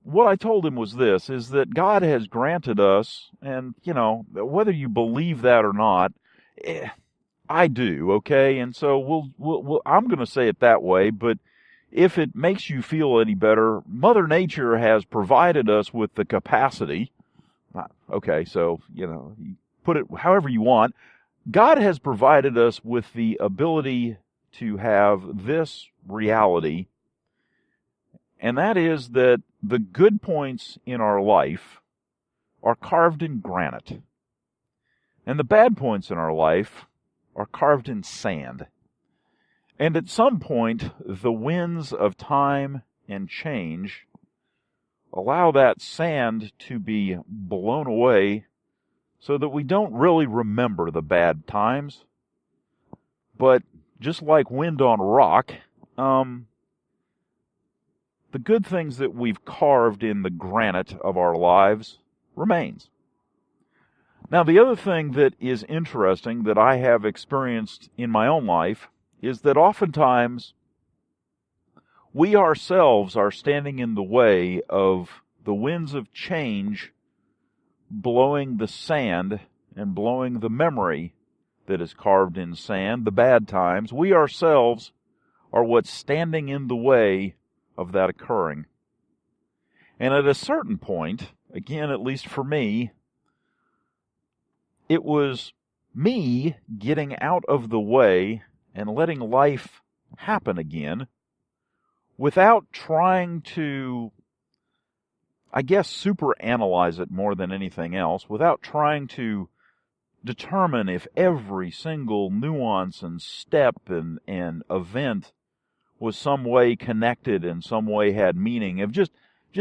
what I told him was this, is that God has granted us, and, whether you believe that or not, I do, okay? And so I'm going to say it that way, but if it makes you feel any better, Mother Nature has provided us with the capacity. Okay, so, you put it however you want. God has provided us with the ability to have this reality, and that is that the good points in our life are carved in granite, and the bad points in our life are carved in sand. And at some point, the winds of time and change allow that sand to be blown away so that we don't really remember the bad times. But just like wind on rock, the good things that we've carved in the granite of our lives remains. Now, the other thing that is interesting that I have experienced in my own life is that oftentimes we ourselves are standing in the way of the winds of change blowing the sand and blowing the memory that is carved in sand, the bad times. We ourselves are what's standing in the way of that occurring. And at a certain point, again, at least for me, it was me getting out of the way and letting life happen again without trying to, I guess, superanalyze it more than anything else, without trying to determine if every single nuance and step and event was some way connected and some way had meaning, of just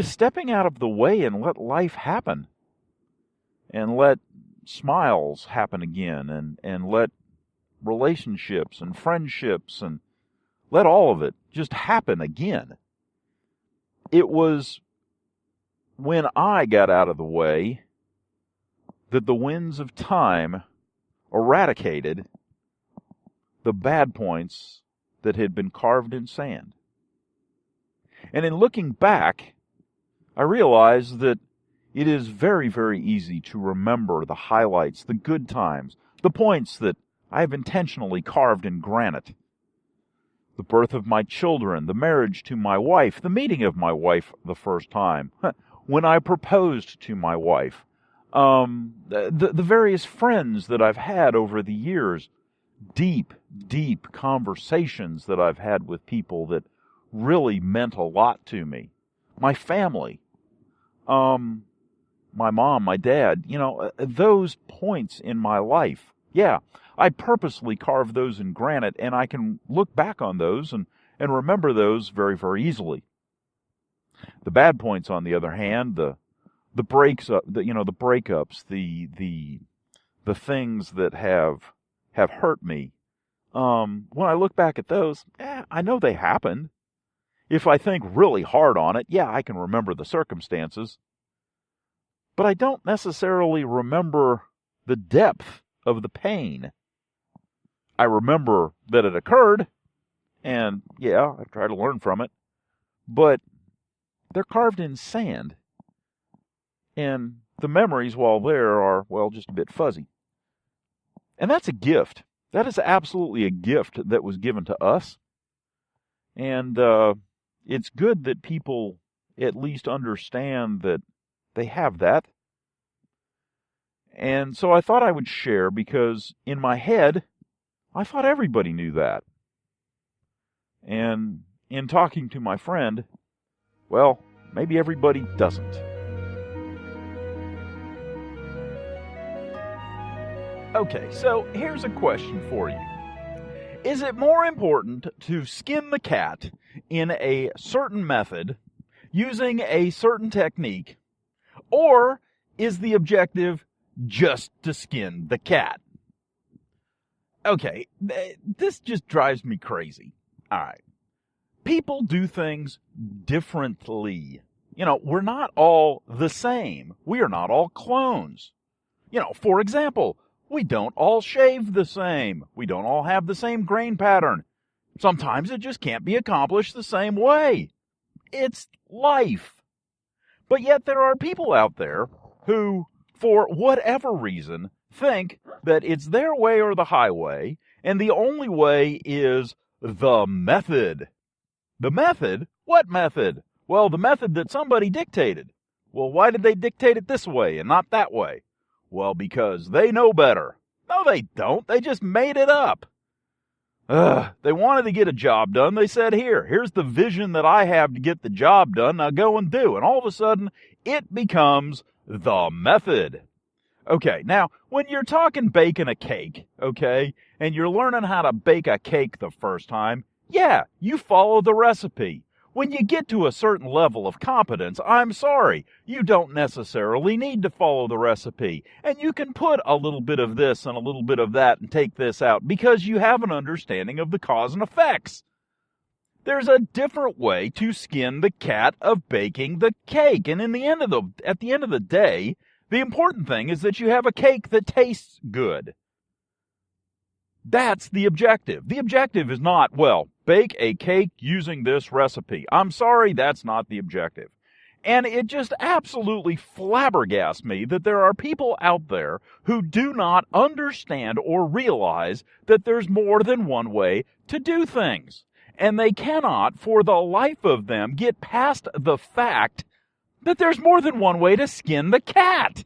stepping out of the way and let life happen and let smiles happen again and let relationships and friendships and let all of it just happen again. It was when I got out of the way that the winds of time eradicated the bad points that had been carved in sand. And in looking back, I realized that it is very, very easy to remember the highlights, the good times, the points that I have intentionally carved in granite. The birth of my children, the marriage to my wife, the meeting of my wife the first time, when I proposed to my wife, the various friends that I've had over the years, deep conversations that I've had with people that really meant a lot to me. My family, my mom, my dad, those points in my life. Yeah, I purposely carved those in granite, and I can look back on those and remember those very, very easily. The bad points, on the other hand, the breakups, the things that have hurt me. When I look back at those, I know they happened. If I think really hard on it, I can remember the circumstances. But I don't necessarily remember the depth of the pain. I remember that it occurred, and I've tried to learn from it, but they're carved in sand, and the memories, while there, are, just a bit fuzzy. And that's a gift. That is absolutely a gift that was given to us, and it's good that people at least understand that they have that. And so I thought I would share, because in my head, I thought everybody knew that. And in talking to my friend, maybe everybody doesn't. Okay, so here's a question for you. Is it more important to skin the cat in a certain method, using a certain technique, or is the objective just to skin the cat? Okay, this just drives me crazy. All right. People do things differently. We're not all the same. We are not all clones. For example, we don't all shave the same. We don't all have the same grain pattern. Sometimes it just can't be accomplished the same way. It's life. But yet there are people out there who, for whatever reason, think that it's their way or the highway, and the only way is the method. The method? What method? Well, the method that somebody dictated. Well, why did they dictate it this way and not that way? Well, because they know better. No, they don't. They just made it up. They wanted to get a job done. They said, here's the vision that I have to get the job done. Now go and do. And all of a sudden, it becomes the method. Okay, now, when you're talking baking a cake, okay, and you're learning how to bake a cake the first time, you follow the recipe. When you get to a certain level of competence, I'm sorry, you don't necessarily need to follow the recipe. And you can put a little bit of this and a little bit of that and take this out because you have an understanding of the cause and effects. There's a different way to skin the cat of baking the cake. And at the end of the day, the important thing is that you have a cake that tastes good. That's the objective. The objective is not, bake a cake using this recipe. I'm sorry, that's not the objective. And it just absolutely flabbergasts me that there are people out there who do not understand or realize that there's more than one way to do things. And they cannot, for the life of them, get past the fact that there's more than one way to skin the cat.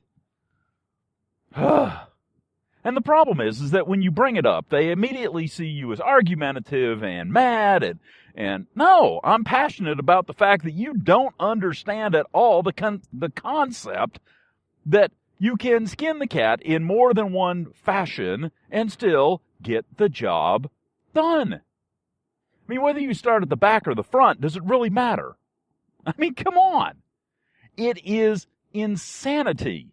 And the problem is that when you bring it up, they immediately see you as argumentative and mad, and no, I'm passionate about the fact that you don't understand at all the concept that you can skin the cat in more than one fashion and still get the job done. I mean, whether you start at the back or the front, does it really matter? I mean, come on. It is insanity.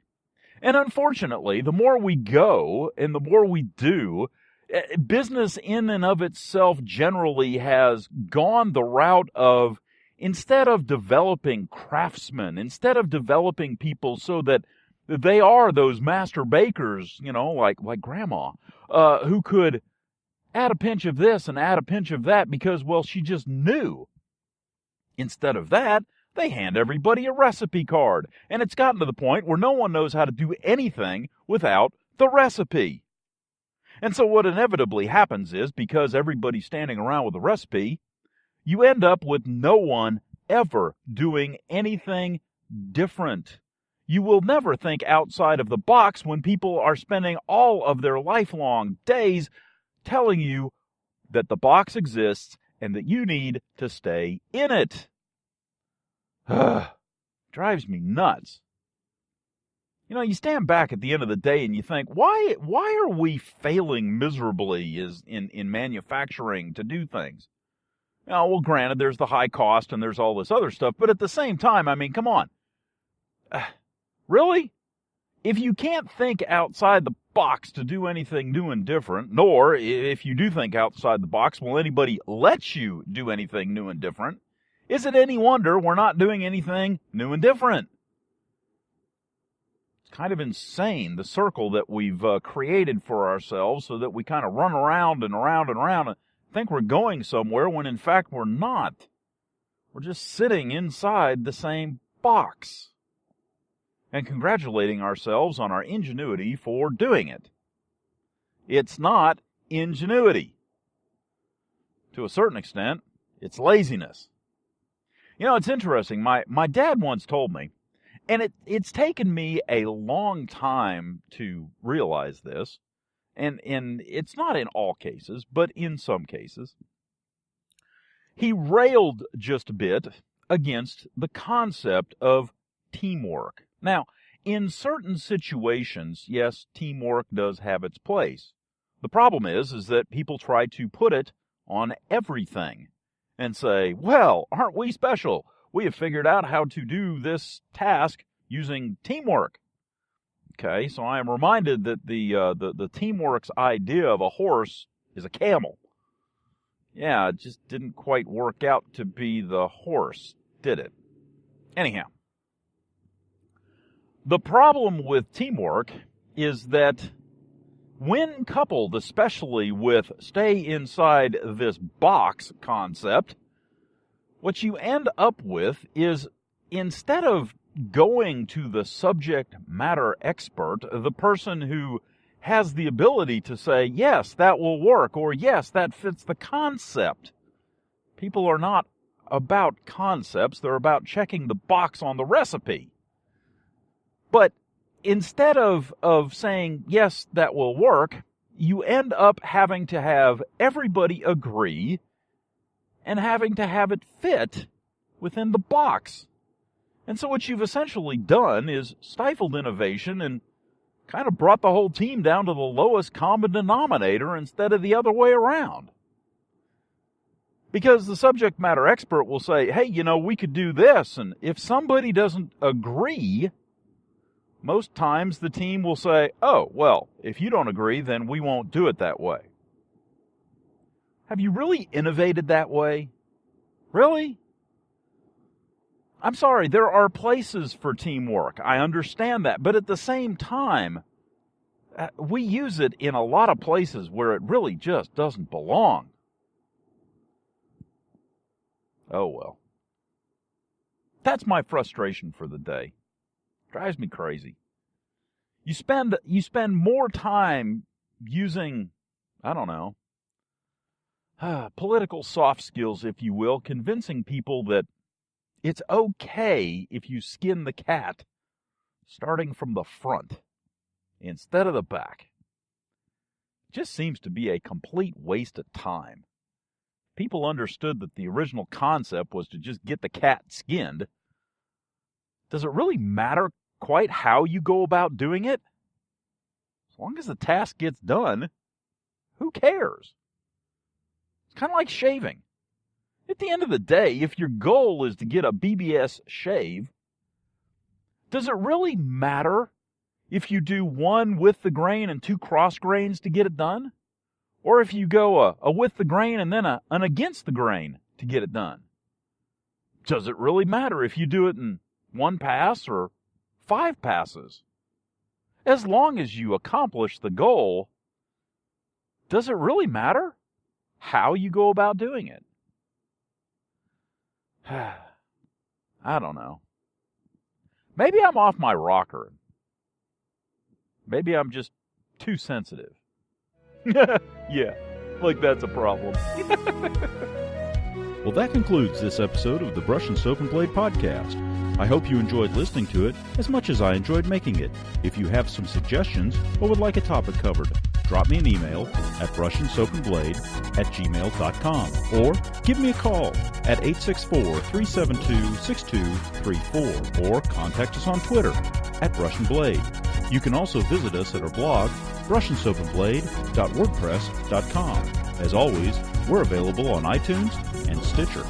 And unfortunately, the more we go and the more we do, business in and of itself generally has gone the route of, instead of developing craftsmen, instead of developing people so that they are those master bakers, like Grandma, who could add a pinch of this and add a pinch of that because, she just knew. Instead of that, they hand everybody a recipe card, and it's gotten to the point where no one knows how to do anything without the recipe. And so what inevitably happens is, because everybody's standing around with a recipe, you end up with no one ever doing anything different. You will never think outside of the box when people are spending all of their lifelong days telling you that the box exists and that you need to stay in it. Drives me nuts. You know, you stand back at the end of the day and you think, why are we failing miserably in manufacturing to do things? Now, well, granted, there's the high cost and there's all this other stuff, but at the same time, I mean, come on. Really? If you can't think outside the box to do anything new and different, nor if you do think outside the box, will anybody let you do anything new and different, is it any wonder we're not doing anything new and different? It's kind of insane, the circle that we've created for ourselves so that we kind of run around and around and around and think we're going somewhere when in fact we're not. We're just sitting inside the same box and congratulating ourselves on our ingenuity for doing it. It's not ingenuity. To a certain extent, it's laziness. You know, it's interesting. My dad once told me, and it's taken me a long time to realize this, and it's not in all cases, but in some cases. He railed just a bit against the concept of teamwork. Now, in certain situations, yes, teamwork does have its place. The problem is that people try to put it on everything and say, well, aren't we special? We have figured out how to do this task using teamwork. Okay, so I am reminded that the teamwork's idea of a horse is a camel. Yeah, it just didn't quite work out to be the horse, did it? Anyhow, the problem with teamwork is that when coupled, especially with stay inside this box concept, what you end up with is, instead of going to the subject matter expert, the person who has the ability to say, yes, that will work, or yes, that fits the concept. People are not about concepts, they're about checking the box on the recipe. But instead of saying, yes, that will work, you end up having to have everybody agree and having to have it fit within the box. And so what you've essentially done is stifled innovation and kind of brought the whole team down to the lowest common denominator instead of the other way around. Because the subject matter expert will say, hey, you know, we could do this. And if somebody doesn't agree, most times the team will say, oh, well, if you don't agree, then we won't do it that way. Have you really innovated that way? Really? I'm sorry, there are places for teamwork. I understand that. But at the same time, we use it in a lot of places where it really just doesn't belong. Oh, well. That's my frustration for the day. Drives me crazy. You spend more time using, I don't know, political soft skills, if you will, convincing people that it's okay if you skin the cat starting from the front instead of the back. It just seems to be a complete waste of time. People understood that the original concept was to just get the cat skinned. Does it really matter quite how you go about doing it? As long as the task gets done, who cares? It's kind of like shaving. At the end of the day, if your goal is to get a BBS shave, does it really matter if you do one with the grain and two cross grains to get it done? Or if you go a with the grain and then an against the grain to get it done? Does it really matter if you do it in one pass or 5 passes? As long as you accomplish the goal, does it really matter how you go about doing it? I don't know. Maybe I'm off my rocker. Maybe I'm just too sensitive. Yeah, like that's a problem. Well, that concludes this episode of the Brush and Soap and Blade Podcast. I hope you enjoyed listening to it as much as I enjoyed making it. If you have some suggestions or would like a topic covered, drop me an email at brushandsoapandblade@gmail.com or give me a call at 864-372-6234 or contact us on Twitter at BrushnBlade. You can also visit us at our blog, brushandsoapandblade.wordpress.com. As always, we're available on iTunes and Stitcher.